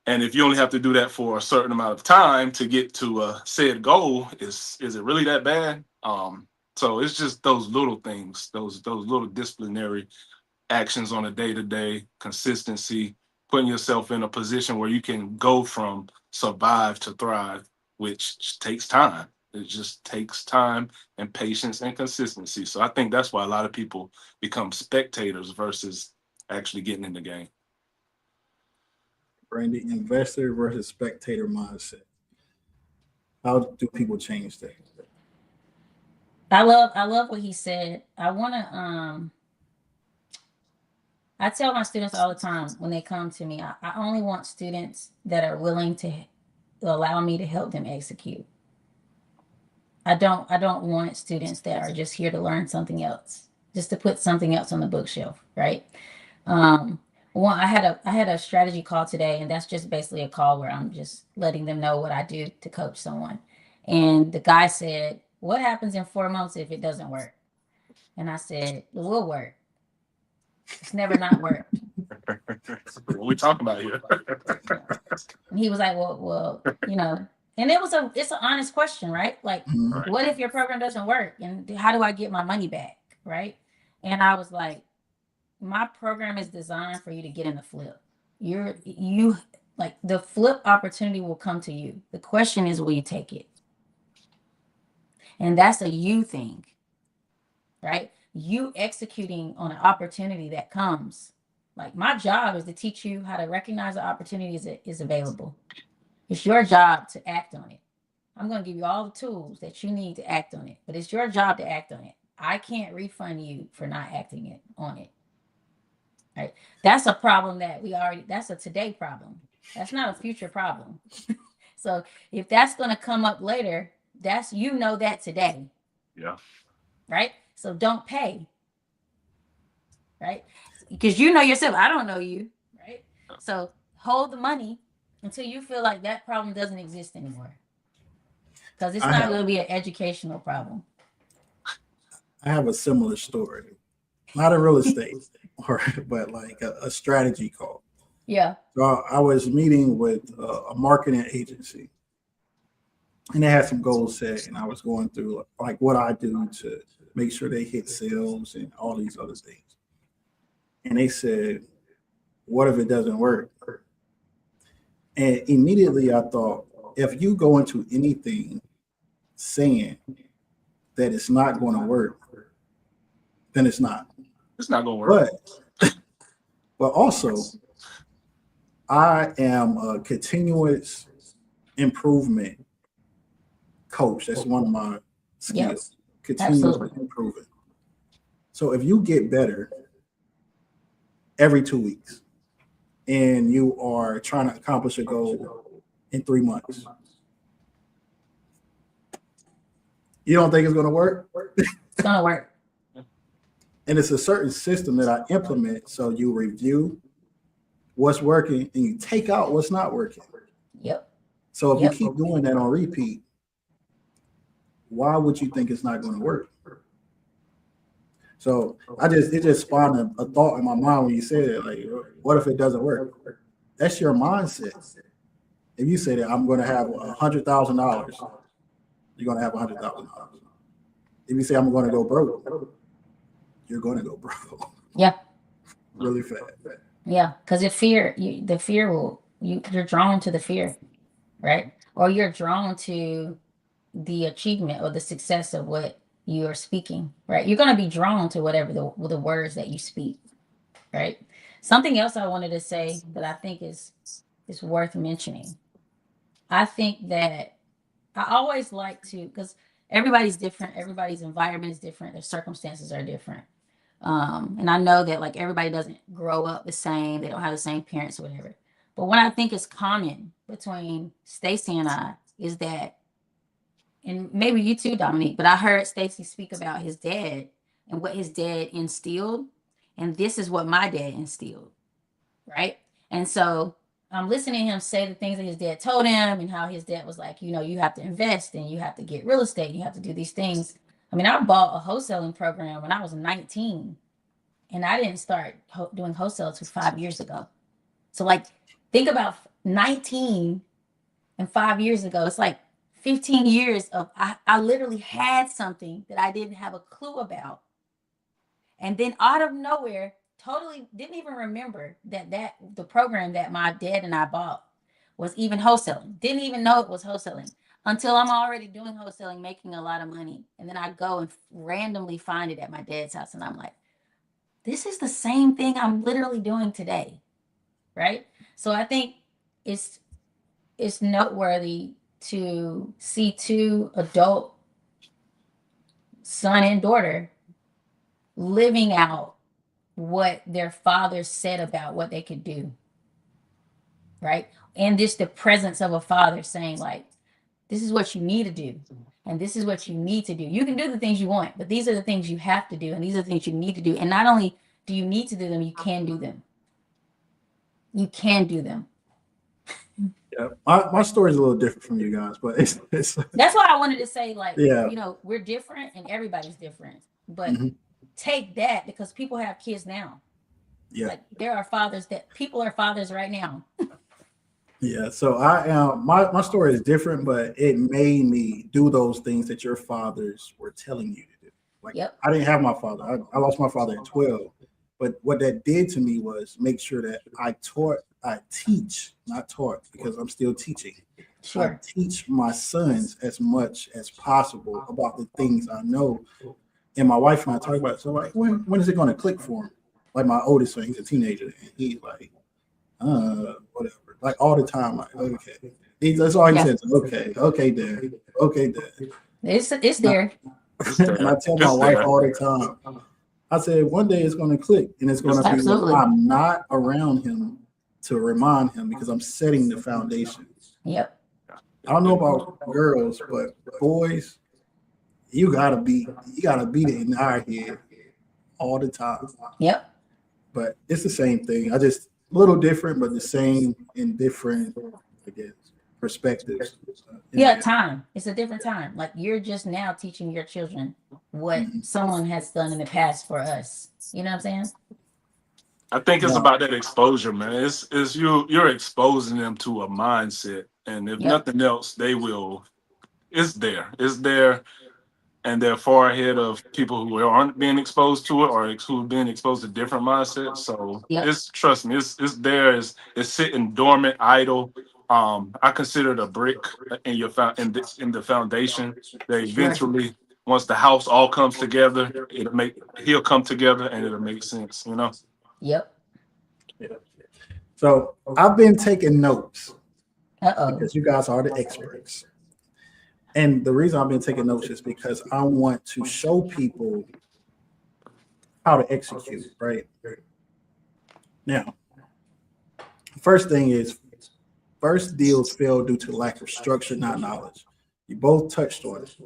And if you only have to do that for a certain amount of time to get to a said goal, is it really that bad? So it's just those little things, those little disciplinary actions on a day-to-day, consistency, putting yourself in a position where you can go from survive to thrive, which takes time. It just takes time and patience and consistency. So I think that's why a lot of people become spectators versus actually getting in the game. Brandi, investor versus spectator mindset. How do people change that? I love what he said. I tell my students all the time when they come to me, I only want students that are willing to allow me to help them execute. I don't want students that are just here to learn something else, just to put something else on the bookshelf, right? I had a strategy call today, and that's just basically a call where I'm just letting them know what I do to coach someone. And the guy said, "What happens in 4 months if it doesn't work?" And I said, "It will work. It's never not worked." What we talking about here? And he was like, well, and it's an honest question, right? Like, Mhm. what if your program doesn't work, and how do I get my money back, right? And I was like, my program is designed for you to get in the flip. You like the flip opportunity will come to you. The question is, will you take it? And that's a you thing, right? You executing on an opportunity that comes. Like, my job is to teach you how to recognize the opportunity is available. It's your job to act on it. I'm going to give you all the tools that you need to act on it, but it's your job to act on it. I can't refund you for not acting on it. Right? That's a problem that's a today problem. That's not a future problem. So if that's going to come up later, that today. Yeah. Right? So don't pay. Right? Because you know yourself, I don't know you. Right? So hold the money until you feel like that problem doesn't exist anymore. Because it's not going to be an educational problem. I have a similar story, not in real estate, but like a strategy call. Yeah. So I was meeting with a marketing agency, and they had some goals set, and I was going through like what I do to make sure they hit sales and all these other things. And they said, "What if it doesn't work?" And immediately I thought, if you go into anything saying that it's not going to work, then it's not. It's not gonna work. But also, I am a continuous improvement coach. That's one of my skills. Continuously improving. So if you get better every 2 weeks and you are trying to accomplish a goal in 3 months, you don't think it's going to work? It's going to work. And it's a certain system that I implement. So you review what's working and you take out what's not working. Yep. So if you keep doing that on repeat, why would you think it's not going to work? So it just spawned a thought in my mind when you said it, like, what if it doesn't work? That's your mindset. If you say that I'm going to have $100,000, you're going to have $100,000. If you say I'm going to go broke, you're going to go broke. Yeah. Really fast. Yeah, because you're drawn to the fear, right? Or you're drawn to the achievement or the success of what you are speaking, right? You're going to be drawn to whatever the words that you speak, right? Something else I wanted to say that I think is worth mentioning. I think that I always like to, because everybody's different, everybody's environment is different, their circumstances are different. And I know that like everybody doesn't grow up the same, they don't have the same parents or whatever. But what I think is common between Stacy and I is that, and maybe you too, Domonique, but I heard Stacy speak about his dad and what his dad instilled. And this is what my dad instilled, right? And so I'm listening to him say the things that his dad told him and how his dad was like, you have to invest and you have to get real estate, you have to do these things. I mean, I bought a wholesaling program when I was 19, and I didn't start doing wholesale until 5 years ago. So like, think about 19 and 5 years ago. It's like 15 years of, I literally had something that I didn't have a clue about. And then out of nowhere, totally didn't even remember that the program that my dad and I bought was even wholesaling. Didn't even know it was wholesaling until I'm already doing wholesaling, making a lot of money. And then I go and randomly find it at my dad's house. And I'm like, this is the same thing I'm literally doing today. Right. So I think it's noteworthy to see two adult son and daughter living out what their father said about what they could do. Right. And just the presence of a father saying, like, this is what you need to do. And this is what you need to do. You can do the things you want, but these are the things you have to do. And these are the things you need to do. And not only do you need to do them, you can do them. You can do them. Yeah, my story is a little different from you guys, but it's that's why I wanted to say, like, yeah, you know, we're different and everybody's different, but mm-hmm. take that, because people have kids now. Yeah, like there are fathers people are fathers right now. Yeah, so I am. My story is different, but it made me do those things that your fathers were telling you to do. Like, yep. I didn't have my father. I lost my father at 12. But what that did to me was make sure that I teach, not taught, because I'm still teaching. Sure. I teach my sons as much as possible about the things I know. And my wife and I talk about it. So, like, when is it going to click for him? Like, my oldest son, he's a teenager, and he's like, whatever. Like, all the time, like, okay. That's all he says. Okay, Dad. Okay, Dad. It's there. And I tell my wife all the time, I said, one day it's going to click, and it's going to be when I'm not around him to remind him, because I'm setting the foundation. Yep. I don't know about girls, but boys, you gotta be the in our head all the time. Yep. But it's the same thing. I just a little different, but the same in different, I guess, perspectives. Yeah, time. It's a different time. Like, you're just now teaching your children what someone has done in the past for us. You know what I'm saying? I think it's about that exposure, man. It's you're exposing them to a mindset, and if nothing else, they will. It's there, and they're far ahead of people who aren't being exposed to it, or who are being exposed to different mindsets. So trust me, it's there. It's sitting dormant, idle. I consider it a brick in in the foundation that eventually, once the house all comes together, he'll come together and it'll make sense. You know. Yep. Yeah. So I've been taking notes because you guys are the experts. And the reason I've been taking notes is because I want to show people how to execute, right? Now, first thing is, first deals fail due to lack of structure, not knowledge. You both touched on it.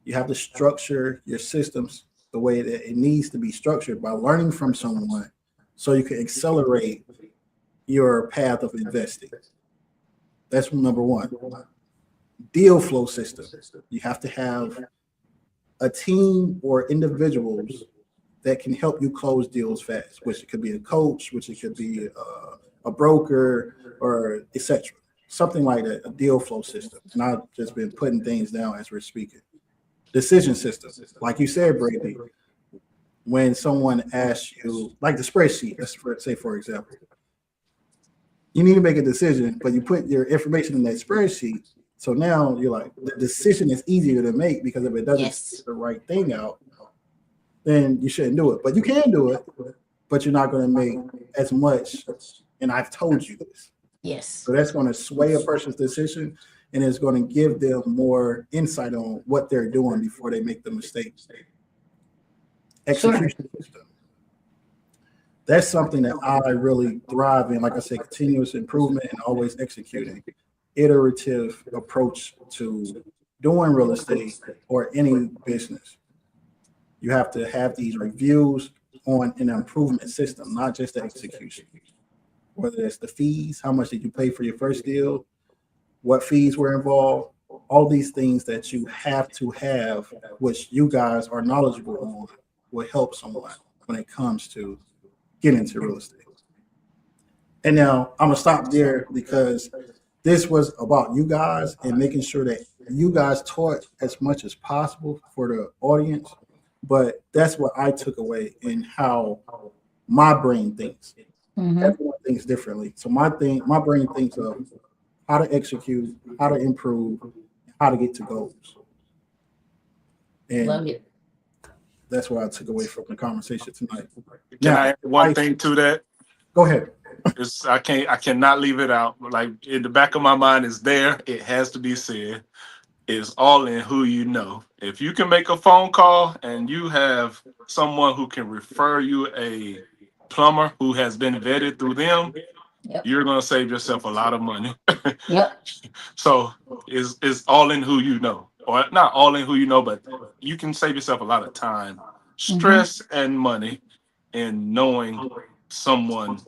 You have to structure your systems the way that it needs to be structured by learning from someone, so you can accelerate your path of investing. That's number one. Deal flow system. You have to have a team or individuals that can help you close deals fast, which it could be a coach, which it could be a broker, or etc. Something like that, a deal flow system. And I've just been putting things down as we're speaking. Decision system. Like you said, Brandi, when someone asks you, like the spreadsheet, let's say, for example, you need to make a decision, but you put your information in that spreadsheet. So now you're like, the decision is easier to make, because if it doesn't spit the right thing out, then you shouldn't do it. But you can do it, but you're not going to make as much. And I've told you this. Yes. So that's going to sway a person's decision, and it's going to give them more insight on what they're doing before they make the mistakes. Execution system. That's something that I really thrive in. Like I said, continuous improvement and always executing. Iterative approach to doing real estate or any business. You have to have these reviews on an improvement system, not just the execution. Whether it's the fees, how much did you pay for your first deal, what fees were involved, all these things that you have to have, which you guys are knowledgeable on, will help someone when it comes to getting into real estate. And now I'm gonna stop there, because this was about you guys and making sure that you guys taught as much as possible for the audience, but that's what I took away in how my brain thinks. Mm-hmm. Everyone thinks differently. So my brain thinks of how to execute, how to improve, how to get to goals. Love And it. that's what I took away from the conversation tonight. Can Now, I add one thing to that? go ahead. I cannot leave it out. Like in the back of my mind is there. It has to be said. It's all in who you know. If you can make a phone call and you have someone who can refer you a plumber who has been vetted through them, Yep. you're gonna save yourself a lot of money. Yep. So it's all in who you know, or not all in who you know, but you can save yourself a lot of time, Mm-hmm. stress, and money in knowing someone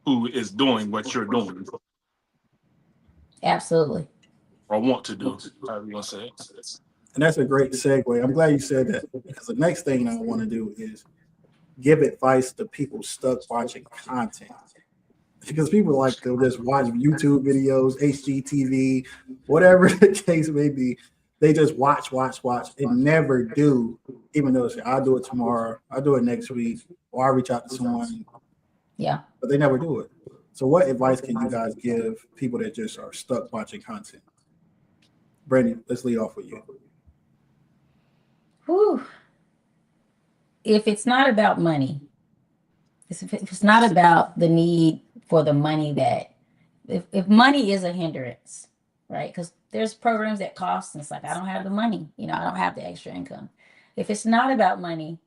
who is doing what you're doing Absolutely. or want to do. However you want to say it. And that's a great segue. I'm glad you said that because the next thing I want to do is give advice to people stuck watching content. Because people like to just watch YouTube videos, HGTV, whatever the case may be. They just watch, and never do. Even though they say, I'll do it tomorrow, I'll do it next week, or I'll reach out to someone, Yeah. but they never do it. So, what advice can you guys give people that just are stuck watching content? Brandi, let's lead off with you. Whew. If it's not about money, if it's not about the need for the money that, if money is a hindrance, right? Because there's programs that cost, and it's like, I don't have the money, I don't have the extra income. If it's not about money,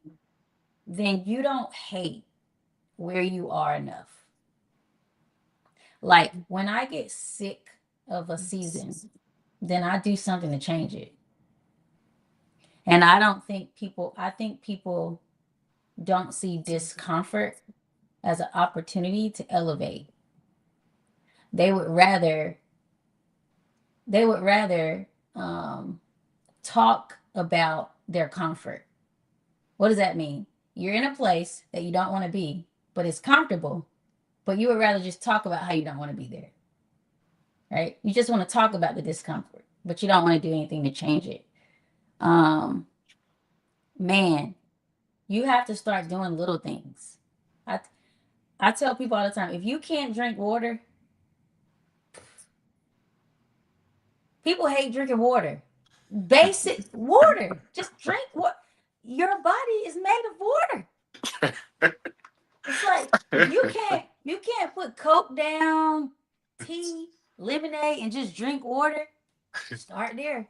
then you don't hate where you are enough. Like when I get sick of a season, then I do something to change it. And I think people don't see discomfort as an opportunity to elevate. They would rather talk about their comfort. What does that mean? You're in a place that you don't want to be, but it's comfortable, but you would rather just talk about how you don't want to be there. Right? You just want to talk about the discomfort, but you don't want to do anything to change it. Man, you have to start doing little things. I tell people all the time, if you can't drink water, people hate drinking water. Basic water. Just drink what your body is made of water. It's like if you can't put Coke down, tea, lemonade, and just drink water. Start there.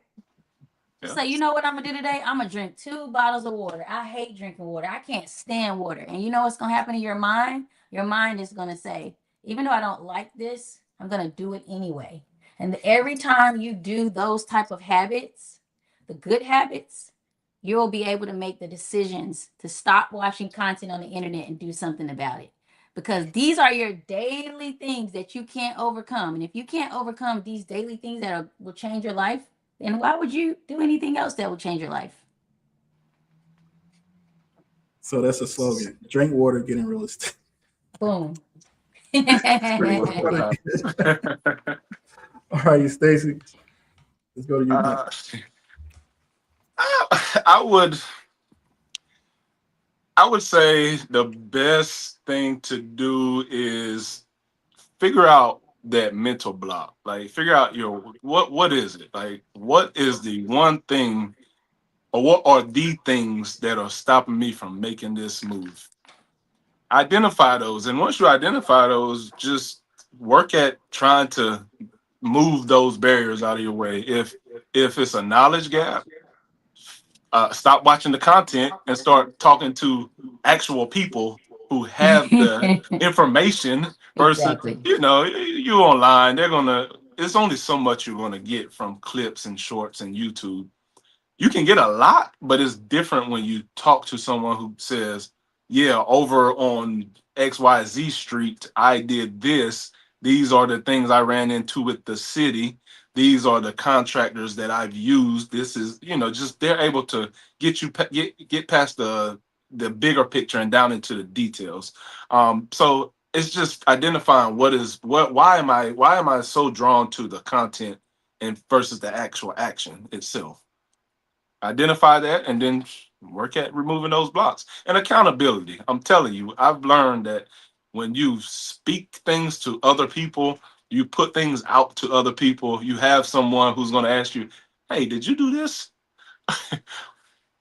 Just say, you know what I'm gonna do today? I'm gonna drink 2 bottles of water. I hate drinking water. I can't stand water. And you know what's gonna happen to your mind? Your mind is gonna say, even though I don't like this, I'm gonna do it anyway. And every time you do those type of habits, the good habits, you'll be able to make the decisions to stop watching content on the internet and do something about it. Because these are your daily things that you can't overcome. And if you can't overcome these daily things that will change your life, then why would you do anything else that will change your life? So that's a slogan: drink water, get in real estate. Boom. All right, Stacy, let's go to you next. I would say the best thing to do is figure out that mental block. Like figure out what is it? Like what is the one thing or what are the things that are stopping me from making this move? Identify those. And once you identify those, just work at trying to move those barriers out of your way. If it's a knowledge gap, stop watching the content and start talking to actual people who have the information versus Exactly. you online. It's only so much you're gonna get from clips and shorts and YouTube. You can get a lot, but it's different when you talk to someone who says, yeah, over on XYZ street, I did this. These are the things I ran into with the city. These are the contractors that I've used. This is, just they're able to get past the bigger picture and down into the details. So it's just identifying why am I so drawn to the content and versus the actual action itself. Identify that and then work at removing those blocks. And accountability. I'm telling you, I've learned that when you speak things to other people, you put things out to other people, you have someone who's going to ask you, hey, did you do this?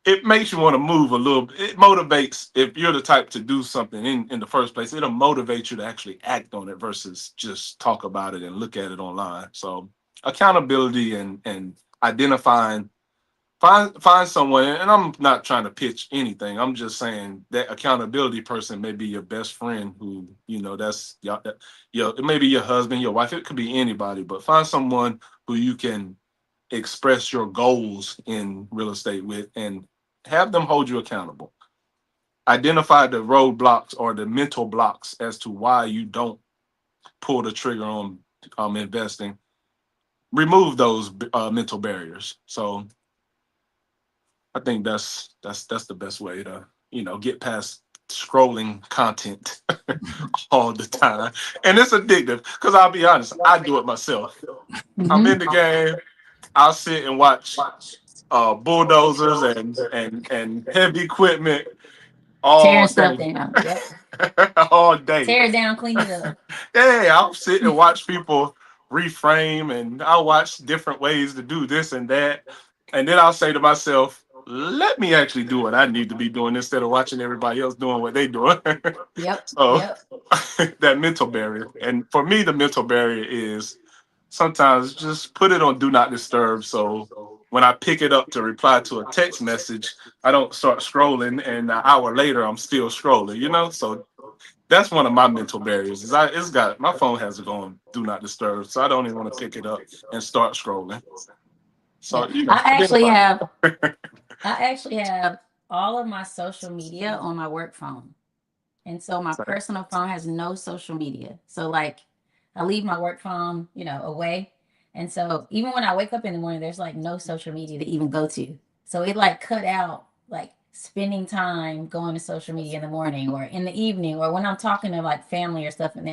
It makes you want to move a little bit. It motivates, if you're the type to do something in the first place, it'll motivate you to actually act on it versus just talk about it and look at it online. So accountability and identifying, find someone, and I'm not trying to pitch anything. I'm just saying that accountability person may be your best friend who, that's it may be your husband, your wife, it could be anybody, but find someone who you can express your goals in real estate with and have them hold you accountable. Identify the roadblocks or the mental blocks as to why you don't pull the trigger on investing. Remove those mental barriers. So I think that's the best way to get past scrolling content all the time. And it's addictive because I'll be honest, I do it myself. I'm in the game. I'll sit and watch bulldozers and heavy equipment all Tearing stuff day. down. Yep. All day. Tear it down, clean it up. Yeah, I'll sit and watch people reframe, and I'll watch different ways to do this and that. And then I'll say to myself, let me actually do what I need to be doing instead of watching everybody else doing what they're doing. Yep. So Yep. that mental barrier. And for me, the mental barrier is sometimes just put it on do not disturb. So when I pick it up to reply to a text message, I don't start scrolling, and an hour later I'm still scrolling. So that's one of my mental barriers. My phone has it on do not disturb, so I don't even want to pick it up and start scrolling. So Yeah. I actually have all of my social media on my work phone. And so my personal phone has no social media. So like I leave my work phone, away. And so even when I wake up in the morning, there's like no social media to even go to. So it like cut out like spending time going to social media in the morning or in the evening or when I'm talking to like family or stuff and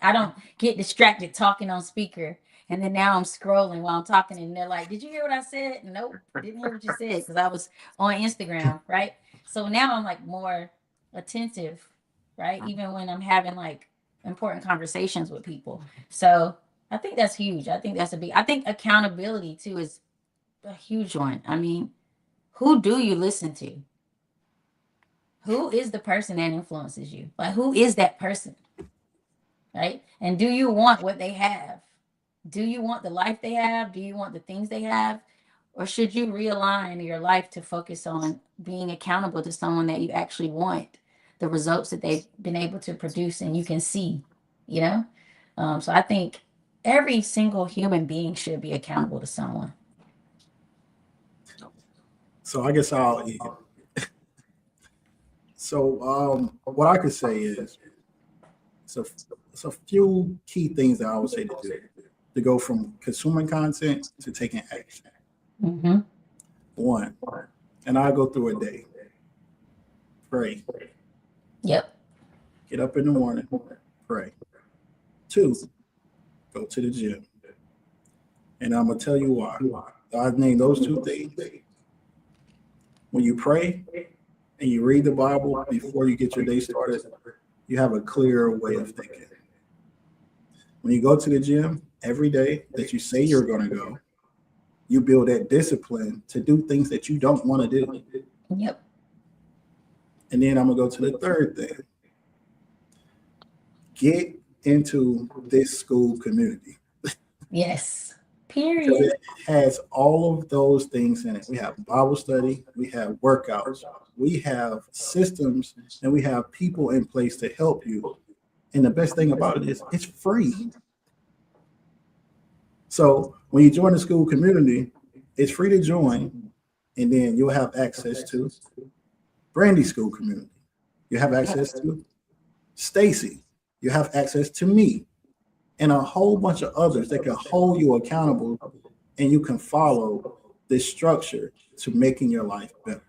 I don't get distracted talking on speaker. And then now I'm scrolling while I'm talking and they're like, did you hear what I said? Nope, didn't hear what you said because I was on Instagram, right? So now I'm like more attentive, right? Even when I'm having like important conversations with people. So I think that's huge. I think I think accountability too is a huge one. I mean, who do you listen to? Who is the person that influences you? Like, who is that person? Right? And do you want what they have? Do you want the life they have? Do you want the things they have? Or should you realign your life to focus on being accountable to someone that you actually want the results that they've been able to produce and you can see, you know? So I think every single human being should be accountable to someone. So I guess what I could say is it's a few key things that I would say to do to go from consuming content to taking action. Mm-hmm. One, and I'll go through a day. Pray. Yep. Get up in the morning, pray. 2, go to the gym. And I'm going to tell you why. I named those 2 things. When you pray and you read the Bible before you get your day started, you have a clearer way of thinking. When you go to the gym every day that you say you're going to go, you build that discipline to do things that you don't want to do. Yep. And then I'm going to go to the third thing. Get into this Skool community. Yes. Because Period. it has all of those things in it. We have Bible study, we have workouts, we have systems, and we have people in place to help you. And the best thing about it is it's free. So when you join the Skool community, it's free to join, and then you'll have access to Brandi Skool community. You have access to Stacy. You have access to me and a whole bunch of others that can hold you accountable, and you can follow this structure to making your life better.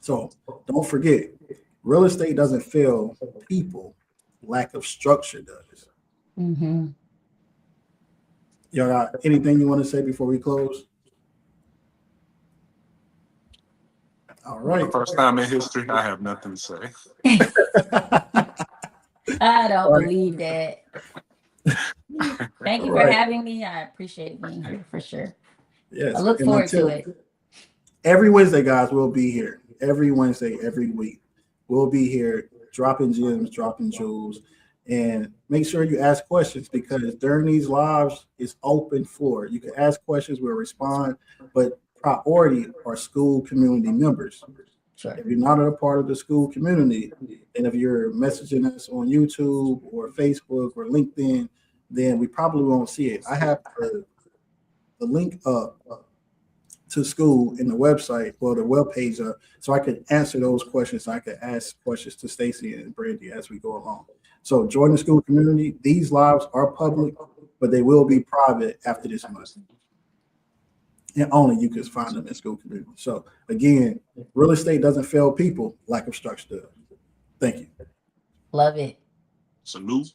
So don't forget, real estate doesn't fail people. Lack of structure does. Mm-hmm. Y'all got anything you want to say before we close? All For right. the first time in history, I have nothing to say. I don't All right. believe that. Thank you All for right. having me. I appreciate being here for sure. Yes. I look and forward to until- it. Every Wednesday, guys, we'll be here. Every Wednesday, every week. We'll be here dropping gems, dropping jewels. And make sure you ask questions because during these lives, it's open floor. You can ask questions, we'll respond, but priority are Skool community members. Sure. If you're not a part of the Skool community, and if you're messaging us on YouTube or Facebook or LinkedIn, then we probably won't see it. I have the link up to Skool in the website, well, the web page up, so I could answer those questions. I could ask questions to Stacy and Brandi as we go along. So join the Skool community. These lives are public, but they will be private after this month. And only you can find them in Skool community. So again, real estate doesn't fail people, lack of structure does. Thank you. Love it. Salute.